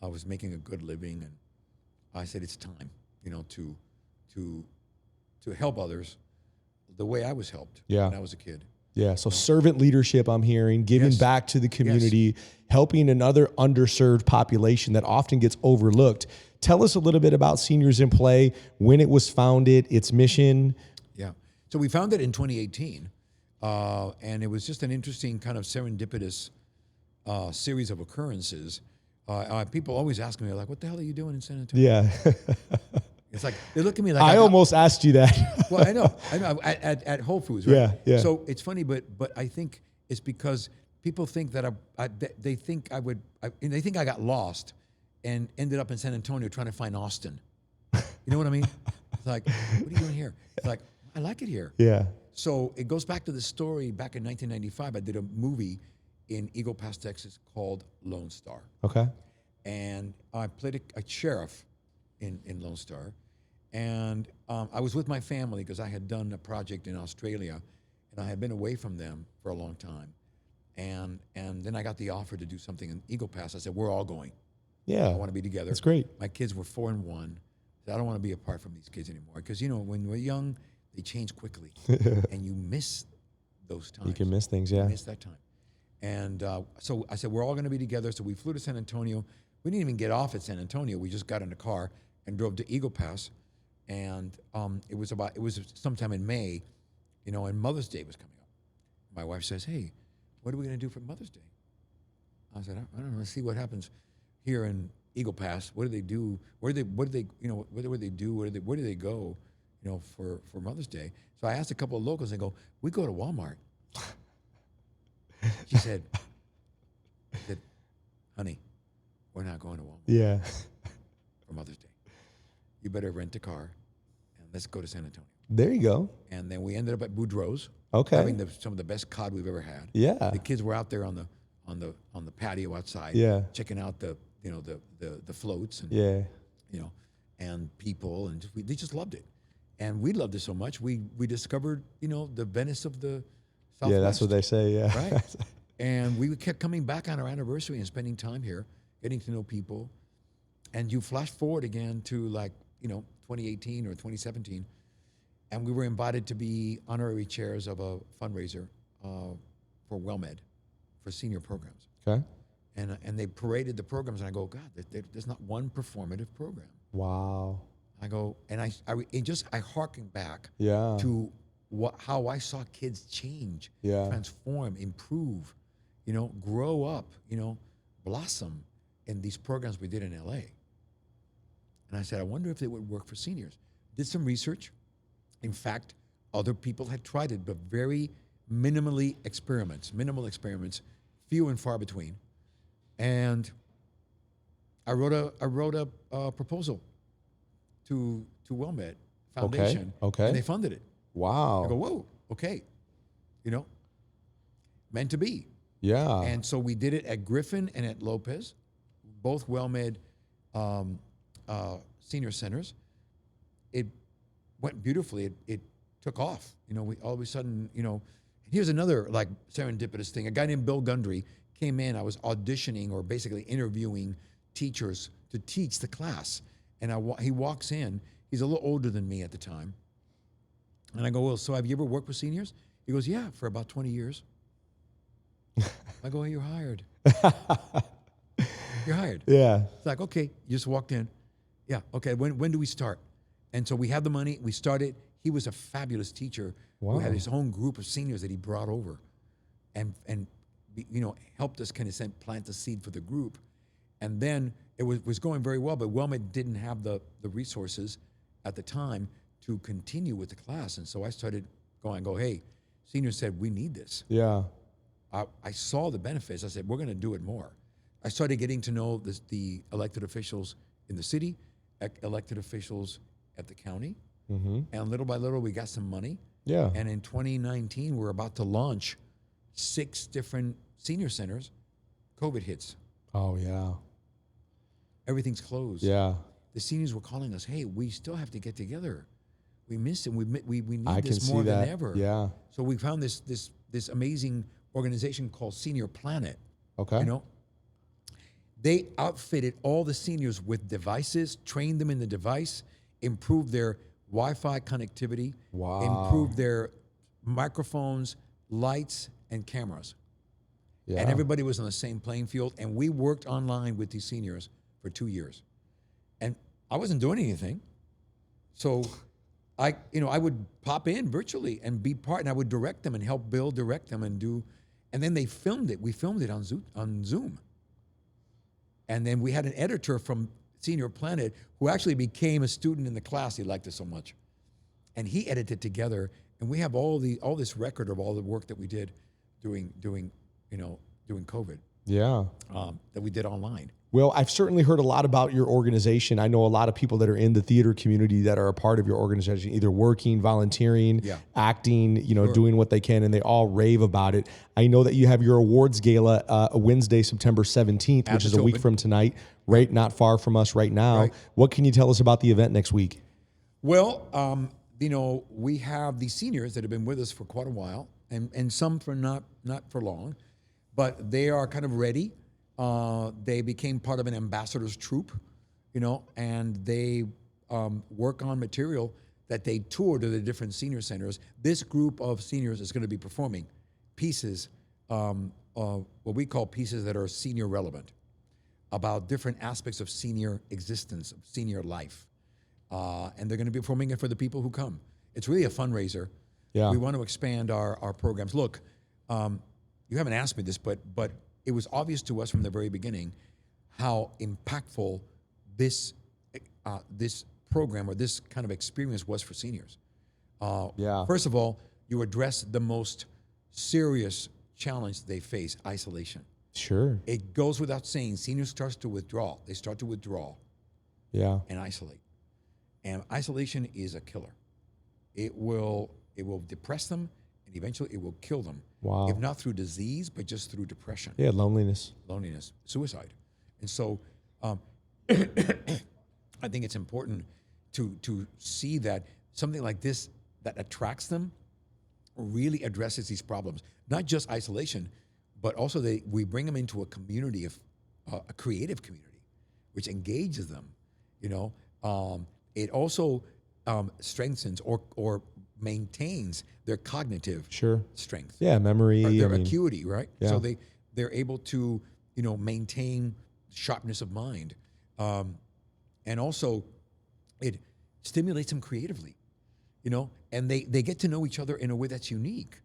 I was making a good living. And I said, it's time, you know, to help others the way I was helped when I was a kid. Yeah, so servant leadership, I'm hearing, giving back to the community, helping another underserved population that often gets overlooked. Tell us a little bit about Seniors in Play, when it was founded, its mission. Yeah, so we founded it in 2018, and it was just an interesting kind of serendipitous series of occurrences. People always ask me, like, what the hell are you doing in San Antonio? Yeah. It's like, they look at me like I almost asked you that. Well, I know, at Whole Foods, right? Yeah. So it's funny, but I think it's because people think that they think they think I got lost and ended up in San Antonio trying to find Austin. You know what I mean? It's like, what are you doing here? It's like, I like it here. Yeah. So it goes back to the story back in 1995. I did a movie in Eagle Pass, Texas called Lone Star. Okay. And I played a sheriff in Lone Star. And I was with my family because I had done a project in Australia, and I had been away from them for a long time. And then I got the offer to do something in Eagle Pass. I said, we're all going. Yeah. I want to be together. That's great. My kids were 4 and 1. I don't want to be apart from these kids anymore. Because, you know, when we're young, they change quickly. And you miss those times. You can miss things, yeah. You miss that time. And so I said, we're all going to be together. So we flew to San Antonio. We didn't even get off at San Antonio. We just got in a car and drove to Eagle Pass. And it was sometime in May, you know, and Mother's Day was coming up. My wife says, hey, what are we going to do for Mother's Day? I said, I don't know, let's see what happens here in Eagle Pass. What do they do? Where do they do? Where do they go, you know, for Mother's Day? So I asked a couple of locals, and they go, we go to Walmart. She said, honey, we're not going to Walmart. Yeah. For Mother's Day. You better rent a car and let's go to San Antonio. There you go. And then we ended up at Boudreaux's. Okay. Having some of the best cod we've ever had. Yeah. The kids were out there on the patio outside. Yeah. Checking out the floats and you know, and people, and they just loved it. And we loved it so much we discovered, you know, the Venice of the Southwest. Yeah, that's what they say, yeah. Right. And we kept coming back on our anniversary and spending time here, getting to know people. And you flash forward again to, like, you know, 2018 or 2017, and we were invited to be honorary chairs of a fundraiser for WellMed, for senior programs. Okay. And they paraded the programs, and I go, God, there's not one performative program. Wow. I go, and I harken back Yeah. to how I saw kids change, transform, improve, you know, grow up, you know, blossom in these programs we did in LA. And I said, I wonder if they would work for seniors. Did some research. In fact, other people had tried it, but very minimal experiments, few and far between. And I wrote a proposal to WellMed Foundation. Okay. And they funded it. Wow. I go, whoa, okay. You know, meant to be. Yeah. And so we did it at Griffin and at Lopez, both WellMed senior centers. It went beautifully. It took off. You know, we all of a sudden, you know, here's another like serendipitous thing. A guy named Bill Gundry came in. I was auditioning or basically interviewing teachers to teach the class. And he walks in. He's a little older than me at the time. And I go, well, so have you ever worked with seniors? He goes, yeah, for about 20 years. I go, well, you're hired. You're hired. Yeah. It's like, okay, you just walked in. Yeah, okay, when do we start? And so we had the money, we started. He was a fabulous teacher who had his own group of seniors that he brought over and you know, helped us kind of plant the seed for the group. And then it was going very well, but WellMed didn't have the resources at the time to continue with the class. And so I started going, hey, seniors said, we need this. Yeah. I saw the benefits. I said, we're going to do it more. I started getting to know the elected officials in the city, elected officials at the county, and little by little we got some money. Yeah. And in 2019, we're about to launch 6 different senior centers. COVID hits. Oh, yeah. Everything's closed. Yeah. The seniors were calling us, hey, we still have to get together. We miss it. We need I can this see more that. than ever. Yeah. So we found this amazing organization called Senior Planet. Okay. You know, they outfitted all the seniors with devices, trained them in the device, improved their Wi-Fi connectivity, improved their microphones, lights, and cameras. Yeah. And everybody was on the same playing field. And we worked online with these seniors for 2 years. And I wasn't doing anything. So I would pop in virtually and be part, and I would direct them and help direct them and do. And then they filmed it. We filmed it on Zoom. And then we had an editor from Senior Planet who actually became a student in the class. He liked it so much. And he edited together. And we have all this record of all the work that we did during COVID. Yeah. That we did online. Well, I've certainly heard a lot about your organization. I know a lot of people that are in the theater community that are a part of your organization, either working, volunteering, acting, doing what they can, and they all rave about it. I know that you have your awards gala Wednesday, September 17th, which is a week from tonight, right not far from us right now. Right. What can you tell us about the event next week? Well, we have these seniors that have been with us for quite a while, and some for not for long, but they are kind of ready. They became part of an ambassador's troupe, and they work on material that they tour to the different senior centers. This group of seniors is going to be performing pieces, what we call pieces that are senior relevant, about different aspects of senior existence, of senior life. And they're going to be performing it for the people who come. It's really a fundraiser. Yeah. We want to expand our programs. Look, you haven't asked me this, but it was obvious to us from the very beginning how impactful this program or this kind of experience was for seniors. First of all, you address the most serious challenge they face, isolation. Sure. It goes without saying, seniors start to withdraw. They start to withdraw and isolate. And isolation is a killer. It will depress them, and eventually it will kill them. Wow. If not through disease, but just through depression. Yeah, loneliness, suicide. And so I think it's important to see that something like this that attracts them really addresses these problems. Not just isolation, but also we bring them into a community of a creative community, which engages them. It also strengthens or maintains their cognitive strength. Yeah, memory. Or their acuity, right? Yeah. So they're able to, maintain sharpness of mind. And also it stimulates them creatively, and they get to know each other in a way that's unique.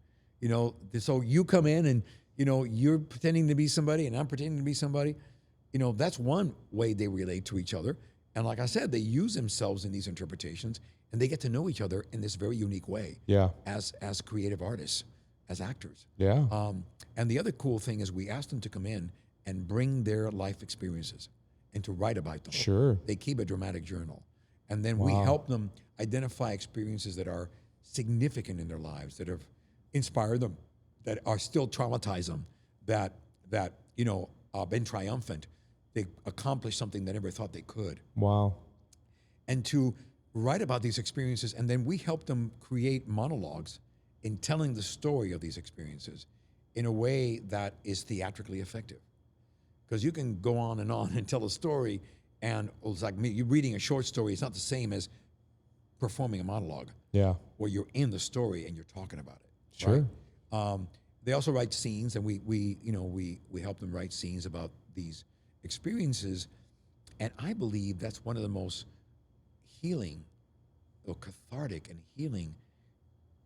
So you come in and, you're pretending to be somebody and I'm pretending to be somebody. That's one way they relate to each other. And like I said, they use themselves in these interpretations, and they get to know each other in this very unique way. Yeah. As creative artists, as actors. Yeah. And the other cool thing is we asked them to come in and bring their life experiences and to write about them. Sure. They keep a dramatic journal. And then we help them identify experiences that are significant in their lives, that have inspired them, that are still traumatize them, that been triumphant. They accomplished something they never thought they could. Wow. And to write about these experiences, and then we help them create monologues in telling the story of these experiences in a way that is theatrically effective. Because you can go on and tell a story, and it's like you reading a short story. It's not the same as performing a monologue. Yeah. Where you're in the story and you're talking about it. Sure. Right? They also write scenes, and we help them write scenes about these experiences, and I believe that's one of the most healing or cathartic and healing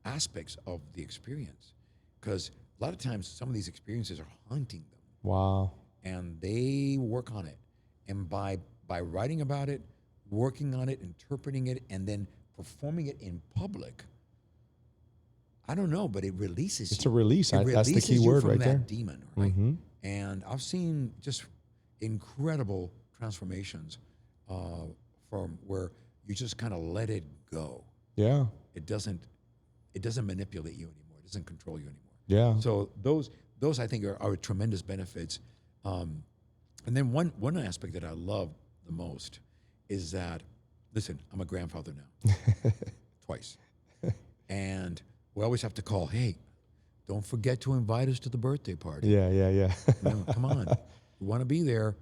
aspects of the experience, because a lot of times some of these experiences are haunting them. Wow. And they work on it, and by writing about it, working on it, interpreting it, and then performing it in public, I don't know, but it releases. It's you. a release. It That's the releases key you word from right that there. demon, right? Mm-hmm. And I've seen just incredible transformations from where you just kind of let it go. Yeah. It doesn't manipulate you anymore. It doesn't control you anymore. Yeah. So those I think are tremendous benefits. And then one aspect that I love the most is that, listen, I'm a grandfather now, twice, and we always have to call. Hey, don't forget to invite us to the birthday party. Yeah. You know, come on, we want to be there.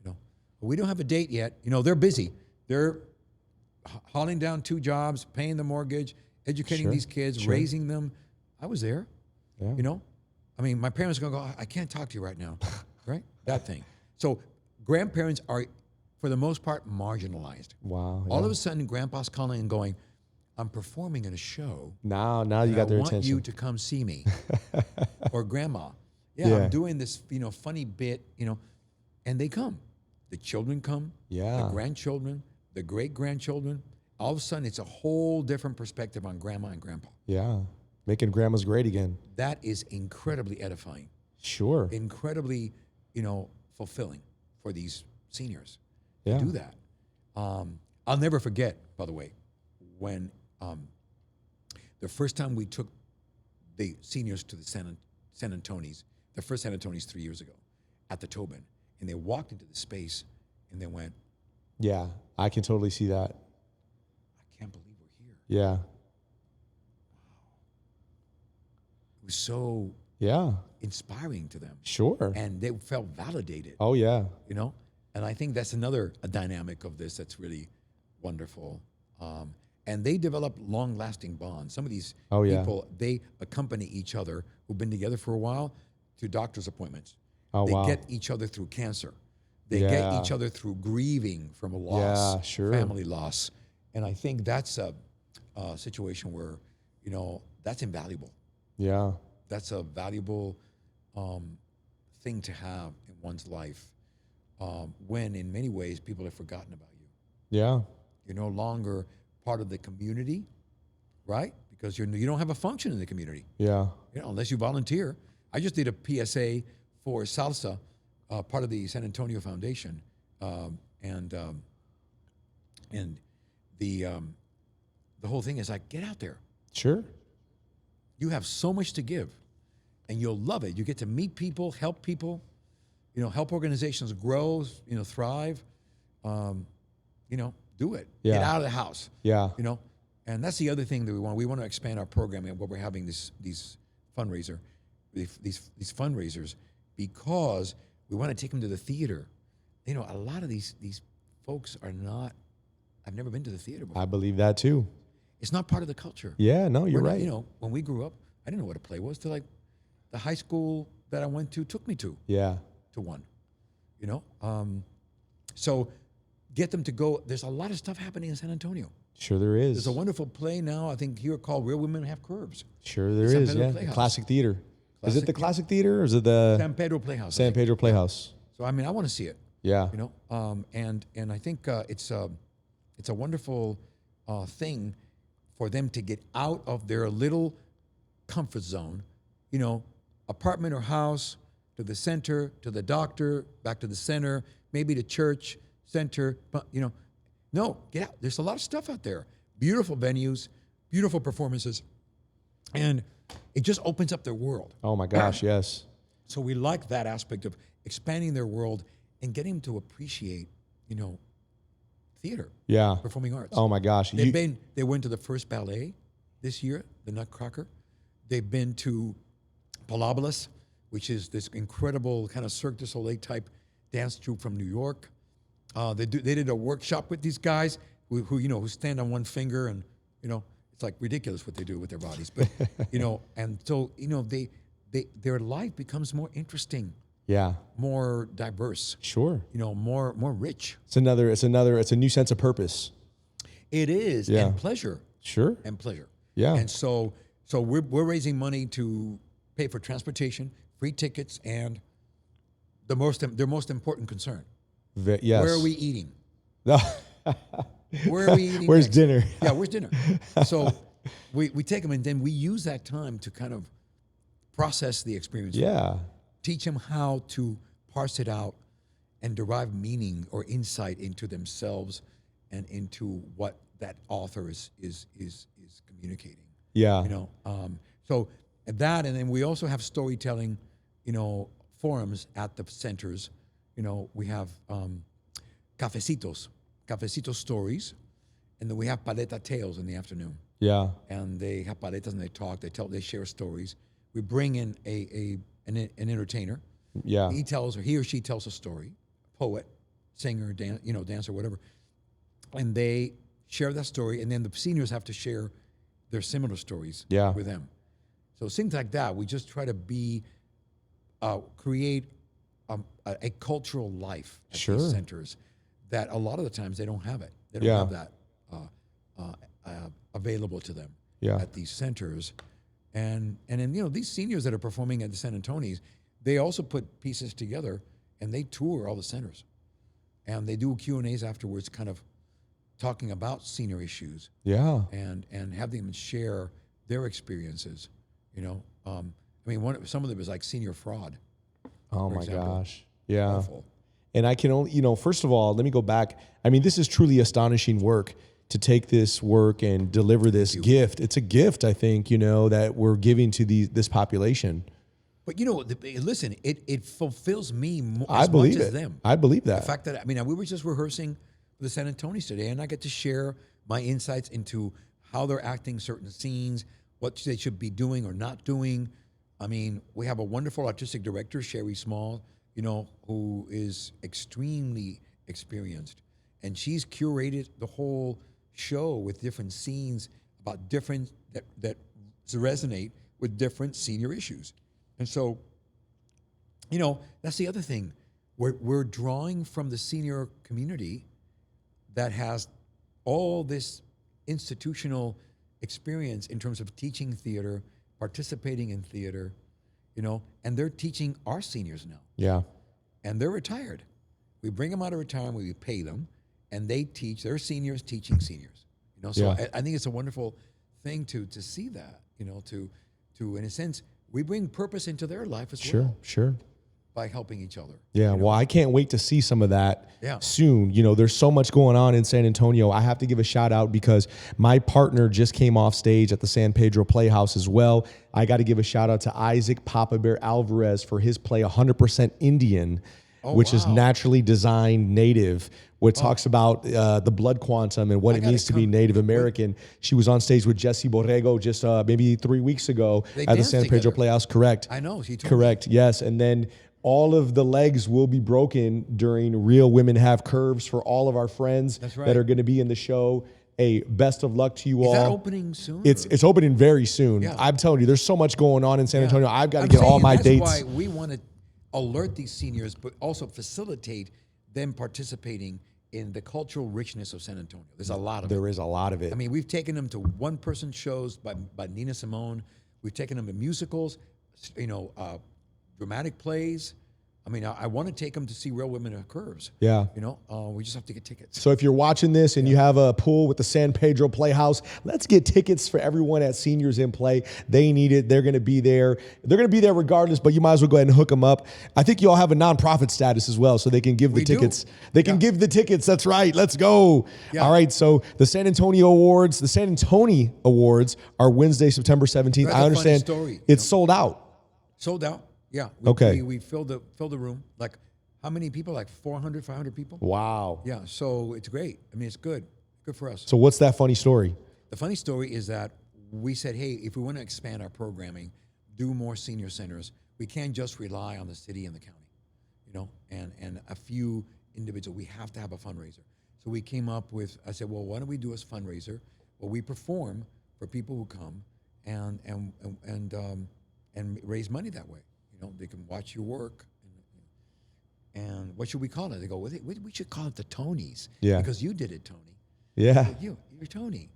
You know, we don't have a date yet. You know, they're busy. They're hauling down 2 jobs, paying the mortgage, educating Sure, these kids, sure. raising them. I was there. Yeah. You know, I mean, my parents are gonna go, I can't talk to you right now, right? That thing. So grandparents are, for the most part, marginalized. Wow. All yeah. of a sudden, grandpa's calling and going, I'm performing in a show. Now you and got their I want attention. you to come see me. Or grandma. Yeah. I'm doing this, funny bit, and they come. The children come, Yeah. the grandchildren, the great-grandchildren. All of a sudden, it's a whole different perspective on grandma and grandpa. Yeah. Making grandmas great again. That is incredibly edifying, Sure. incredibly, fulfilling for these seniors Yeah. to do that. I'll never forget, by the way, when the first time we took the seniors to the San Antoni's, the first San Antoni's 3 years ago, at the Tobin, and they walked into the space and they went, Yeah. I can totally see that. I can't believe we're here. Yeah. It was so Yeah. inspiring to them, Sure. and they felt validated. Oh yeah. And I think that's another dynamic of this that's really wonderful. And they develop long-lasting bonds. Some of these Oh, yeah. people, they accompany each other who've been together for a while to doctor's appointments. Oh They wow. get each other through cancer. They get Yeah. each other through grieving from a loss, Yeah, sure. family loss. And I think that's a situation where, that's invaluable. Yeah. That's a valuable thing to have in one's life when in many ways people have forgotten about you. Yeah. You're no longer part of the community, right? Because you don't have a function in the community, Yeah. unless you volunteer. I just did a PSA for salsa, part of the San Antonio Foundation, and the whole thing is like, get out there. Sure. You have so much to give, and you'll love it. You get to meet people, help help organizations grow, thrive. Do it. Yeah. Get out of the house. Yeah. And that's the other thing that we want. We want to expand our programming. What we're having these fundraisers, because we want to take them to the theater. A lot of these folks are not. I've never been to the theater before. I believe that too. It's not part of the culture. Yeah. No, you're We're not- right. when we grew up, I didn't know what a play was till like the high school that I went to took me to Yeah. one. So get them to go. There's a lot of stuff happening in San Antonio. Sure there is. There's a wonderful play now, I think here called Real Women Have Curves. Sure there San is. Pedro Yeah. Playhouse. Classic theater. Is it the Classic, Classic Theater or is it the San Pedro Playhouse. I San think. Pedro Playhouse? So I mean, I want to see it. Yeah. And I think it's a wonderful thing for them to get out of their little comfort zone, apartment or house, to the center, to the doctor, back to the center, maybe to church, center, but no, get out. There's a lot of stuff out there. Beautiful venues, beautiful performances, and it just opens up their world. Oh my gosh, yes. So we like that aspect of expanding their world and getting them to appreciate, theater, Yeah. performing arts. Oh my gosh. They went to the first ballet this year, the Nutcracker. They've been to Palabolas, which is this incredible kind of Cirque du Soleil type dance troupe from New York. They did a workshop with these guys who stand on one finger, and it's like ridiculous what they do with their bodies. But and so their life becomes more interesting, Yeah. more diverse, Sure. more rich. It's a new sense of purpose. It is, Yeah. and pleasure. Sure. And pleasure. Yeah. And so we're raising money to pay for transportation, free tickets, and their most important concern. Yes. Where are we eating? No. Where are we eating? Where's next? dinner? Yeah, where's dinner? So we take them and then we use that time to kind of process the experience. Yeah. Teach them how to parse it out and derive meaning or insight into themselves and into what that author is communicating. Yeah. So that, and then we also have storytelling, forums at the centers. We have cafecitos stories, and then we have paleta tales in the afternoon. Yeah. And they have paletas and they talk, they share stories. We bring in an entertainer. Yeah. He or she tells a story, poet, singer, dancer, whatever. And they share that story, and then the seniors have to share their similar stories with them. So things like that, we just try to create a cultural life at these centers that a lot of the times they don't have it. They don't have that available to them at these centers. And then, these seniors that are performing at the San Antonio's, they also put pieces together and they tour all the centers. And they do Q&As afterwards, kind of talking about senior issues. Yeah. And have them share their experiences, some of them is like senior fraud. Oh my example. gosh. Yeah. Awful. And I can only, first of all, let me go back. I mean, this is truly astonishing work to take this work and deliver this gift. It's a gift, I think, that we're giving to this population. But listen, it fulfills me I as believe much it. as them. I believe that. The fact that, we were just rehearsing for the San Antonio's today, and I get to share my insights into how they're acting certain scenes, what they should be doing or not doing. We have a wonderful artistic director, Sherry Small, who is extremely experienced. And she's curated the whole show with different scenes about different, that resonate with different senior issues. And so, that's the other thing. We're drawing from the senior community that has all this institutional experience in terms of teaching theater, participating in theater, and they're teaching our seniors now. Yeah. And they're retired. We bring them out of retirement, we pay them, and they teach, they're seniors teaching seniors. So I think it's a wonderful thing to see that, to in a sense, we bring purpose into their life as well. Sure. By helping each other. Yeah, well, I can't wait to see some of that soon. There's so much going on in San Antonio. I have to give a shout out because my partner just came off stage at the San Pedro Playhouse as well. I got to give a shout out to Isaac Papa Bear Alvarez for his play 100% Indian, which is naturally designed native, which talks about the blood quantum and what it means to be Native American. She was on stage with Jesse Borrego just maybe 3 weeks ago at the San Pedro Playhouse. Correct. I know. She told Correct. me. Yes. And then all of the legs will be broken during Real Women Have Curves for all of our friends that are going to be in the show. Hey, best of luck to you all. Is that opening soon? It's opening very soon. Yeah. I'm telling you, there's so much going on in San Antonio. I've got to get all my dates. That's why we want to alert these seniors, but also facilitate them participating in the cultural richness of San Antonio. There's a lot of it. There is a lot of it. We've taken them to one-person shows by Nina Simone. We've taken them to musicals, dramatic plays. I want to take them to see Real Women Have Curves. Yeah. We just have to get tickets. So if you're watching this and you have a pool with the San Pedro Playhouse, let's get tickets for everyone at Seniors in Play. They need it. They're going to be there. They're going to be there regardless, but you might as well go ahead and hook them up. I think you all have a nonprofit status as well, so they can give the tickets. They can give the tickets. That's right. Let's go. Yeah. All right. So the San Antonio Awards are Wednesday, September 17th. I understand it's sold out. Sold out. Yeah. We filled the room. Like, how many people? Like 400, 500 people? Wow. Yeah. So it's great. It's good. Good for us. So what's that funny story? The funny story is that we said, hey, if we want to expand our programming, do more senior centers, we can't just rely on the city and the county, and a few individuals. We have to have a fundraiser. So we came up with, I said, well, why don't we do a fundraiser? Well, we perform for people who come and raise money that way. They can watch your work. And what should we call it? They go, well, we should call it the Tonys. Yeah. Because you did it, Tony. Yeah. You're Tony.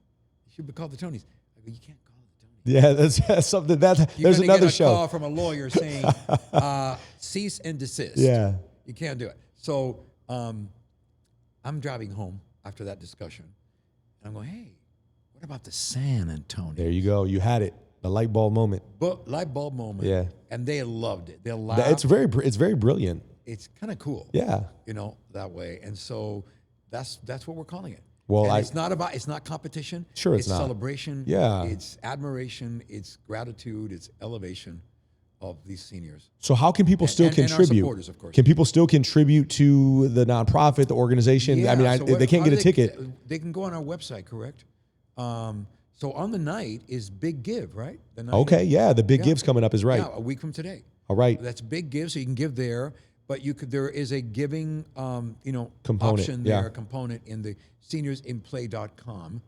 You should be called the Tonys. I go, you can't call it the Tonys. Yeah, that's something there's another show. You're going to get a call from a lawyer saying, cease and desist. Yeah. You can't do it. So I'm driving home after that discussion. And I'm going, hey, what what about the San Antonio? There you go. You had it. The light bulb moment. Light bulb moment. Yeah. And they loved it. They laughed. It's very brilliant. It's kind of cool. Yeah. That way. And so that's what we're calling it. Well, and it's not competition. Sure, it's not. Celebration. Yeah. It's admiration. It's gratitude. It's elevation of these seniors. So how can people still contribute? And our supporters, of course. Can people still contribute to the nonprofit, the organization? Yeah, I mean, they can't get a ticket. They can go on our website, correct? So on the night is Big Give, right? The night Okay, yeah, the Big Give's coming up is right. Yeah, a week from today. All right. That's Big Give, so you can give there. But there is a giving, Component, option there, component in the seniorsinplay.com,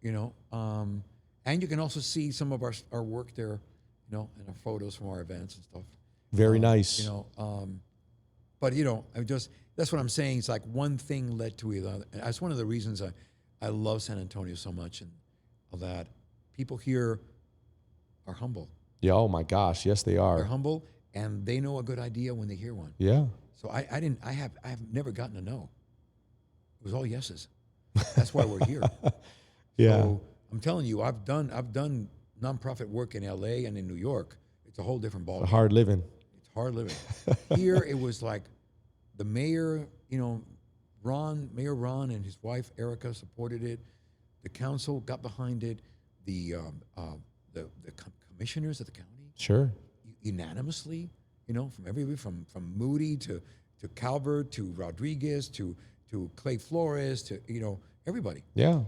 and you can also see some of our work there, and our photos from our events and stuff. Very nice. But that's what I'm saying. It's like one thing led to the other. And that's one of the reasons I love San Antonio so much, and all that. People here are humble. Yeah. Oh my gosh. Yes, they are. They're humble. And they know a good idea when they hear one. Yeah. So I have never gotten a no. It was all yeses. That's why we're here. Yeah. So I'm telling you, I've done nonprofit work in LA and in New York. It's a whole different ballgame. Hard living. It's hard living. Here it was like the mayor, Mayor Ron and his wife Erica supported it. The council got behind it. The commissioners of the county. Sure. Unanimously, from everybody from Moody to Calvert to Rodriguez to Clay Flores to everybody. Yeah.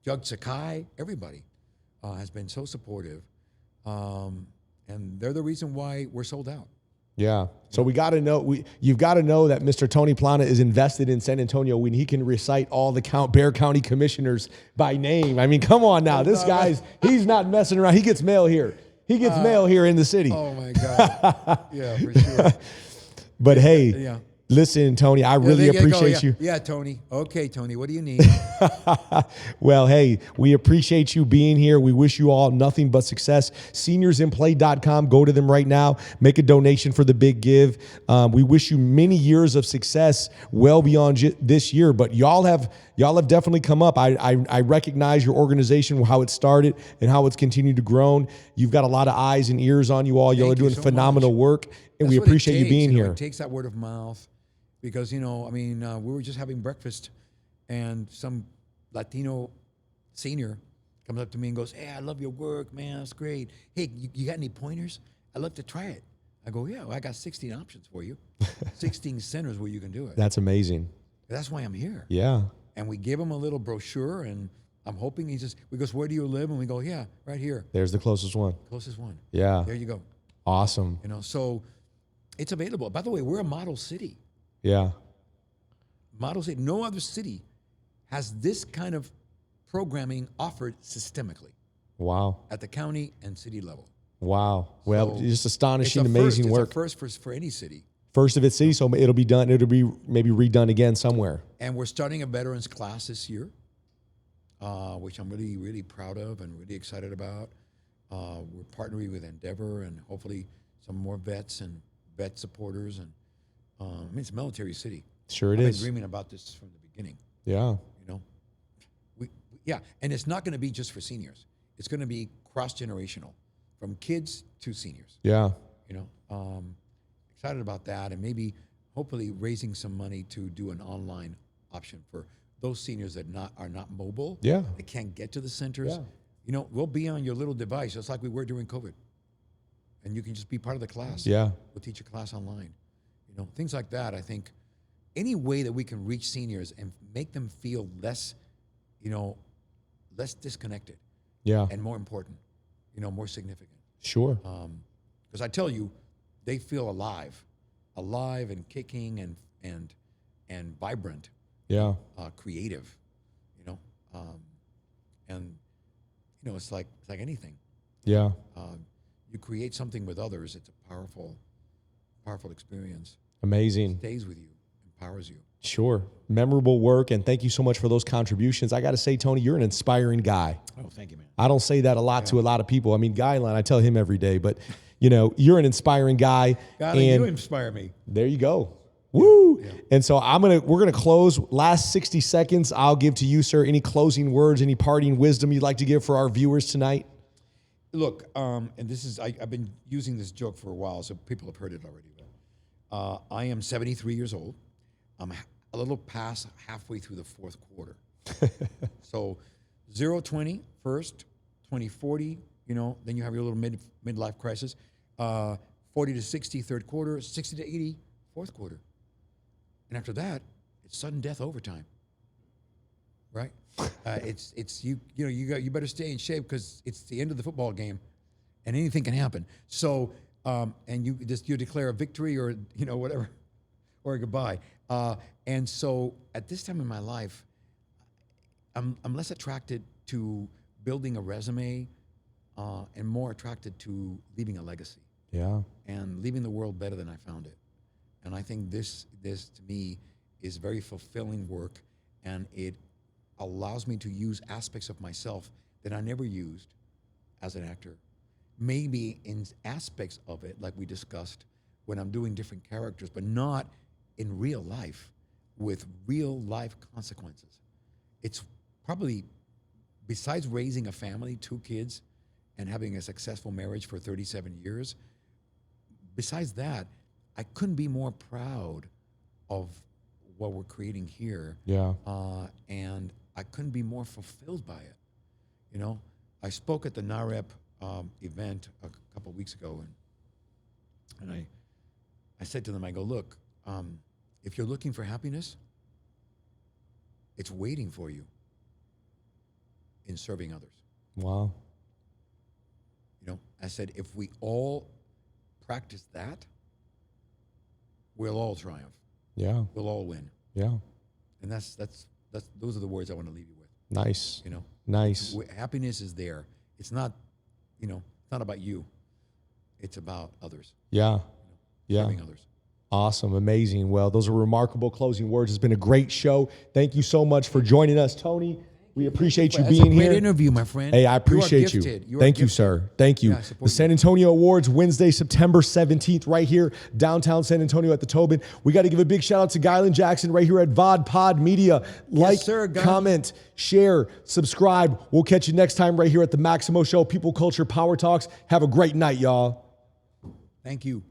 Judge Sakai, everybody has been so supportive, and they're the reason why we're sold out. Yeah. So we got to know, you've got to know that Mr. Tony Plana is invested in San Antonio when he can recite all the Bexar County commissioners by name. I mean, come on now. This he's not messing around. He gets mail here. He gets mail here in the city. Oh my God. Yeah, for sure. But hey, listen, Tony, I really appreciate you. Yeah, Tony. Okay, Tony, what do you need? Well, hey, we appreciate you being here. We wish you all nothing but success. Seniorsinplay.com. Go to them right now. Make a donation for the Big Give. We wish you many years of success well beyond this year. But y'all have definitely come up. I recognize your organization, how it started and how it's continued to grow. You've got a lot of eyes and ears on you all. Y'all are doing phenomenal work, and we appreciate you being here. It takes that word of mouth. Because, we were just having breakfast and some Latino senior comes up to me and goes, "Hey, I love your work, man. That's great. Hey, you got any pointers? I'd love to try it." I go, "Yeah, well, I got 16 options for you, 16 centers where you can do it." That's amazing. That's why I'm here. Yeah. And we give him a little brochure, and I'm hoping we goes, "Where do you live?" And we go, "Yeah, right here." There's the closest one. Closest one. Yeah. There you go. Awesome. So it's available. By the way, we're a model city. Yeah. Model city. No other city has this kind of programming offered systemically. Wow. At the county and city level. Wow. Well, So just astonishing, it's amazing work. It's a first for any city. First of its city, so it'll be done. It'll be maybe redone again somewhere. And we're starting a veterans class this year, which I'm really, really proud of and really excited about. We're partnering with Endeavor and hopefully some more vets and vet supporters. And it's a military city. Sure, I've is. been dreaming about this from the beginning. Yeah. And it's not going to be just for seniors. It's going to be cross-generational, from kids to seniors. Yeah. Excited about that, and maybe, hopefully, raising some money to do an online option for those seniors that are not mobile. Yeah. They can't get to the centers. Yeah. We'll be on your little device, just like we were during COVID, and you can just be part of the class. Yeah. We'll teach a class online. Things like that. I think any way that we can reach seniors and make them feel less, less disconnected. Yeah. And more important, more significant. Sure. Because I tell you, they feel alive and kicking and vibrant. Yeah. Creative, and it's like anything. Yeah. You create something with others. It's a powerful experience. Amazing. It stays with you, empowers you. Sure. Memorable work, and thank you so much for those contributions. I got to say, Tony, you're an inspiring guy. Oh, thank you, man. I don't say that a lot to a lot of people. I mean, Guyline, I tell him every day, but you're an inspiring guy. God, you inspire me. There you go. Woo! Yeah. And so we're gonna close. Last 60 seconds, I'll give to you, sir. Any closing words, any parting wisdom you'd like to give for our viewers tonight? Look, and this is I've been using this joke for a while, so people have heard it already. But, I am 73 years old. I'm a little past halfway through the fourth quarter. So 0-20 first, 20-40, then you have your little midlife crisis. 40 to 60 third quarter, 60 to 80 fourth quarter. And after that, it's sudden death overtime. Right? You better stay in shape because it's the end of the football game and anything can happen. So and you declare a victory or whatever or a goodbye. And so at this time in my life, I'm less attracted to building a resume and more attracted to leaving a legacy. Yeah. And leaving the world better than I found it. And I think this to me is very fulfilling work, and it allows me to use aspects of myself that I never used as an actor. Maybe in aspects of it, like we discussed, when I'm doing different characters, but not in real life with real life consequences. It's probably, besides raising a family, 2 kids, and having a successful marriage for 37 years, besides that, I couldn't be more proud of what we're creating here. Yeah. And I couldn't be more fulfilled by it. I spoke at the NAREP event a couple of weeks ago, and I said to them, I go, look, if you're looking for happiness, it's waiting for you in serving others. Wow. I said, if we all practice that, we'll all triumph. Yeah. We'll all win. Yeah. And that's those are the words I want to leave you with. Nice. Nice. Happiness is there. It's not, it's not about you. It's about others. Yeah. Yeah. Serving others. Awesome. Amazing. Well, those are remarkable closing words. It's been a great show. Thank you so much for joining us, Tony. We appreciate you being here. Great interview, my friend. Hey, I appreciate you. Thank you, sir. Thank you. Yeah, the San Antonio Awards, Wednesday, September 17th, right here, downtown San Antonio at the Tobin. We got to give a big shout out to Guyland Jackson right here at VOD Pod Media. Like, comment, share, subscribe. We'll catch you next time right here at the Máximo Show, People, Culture, Power Talks. Have a great night, y'all. Thank you.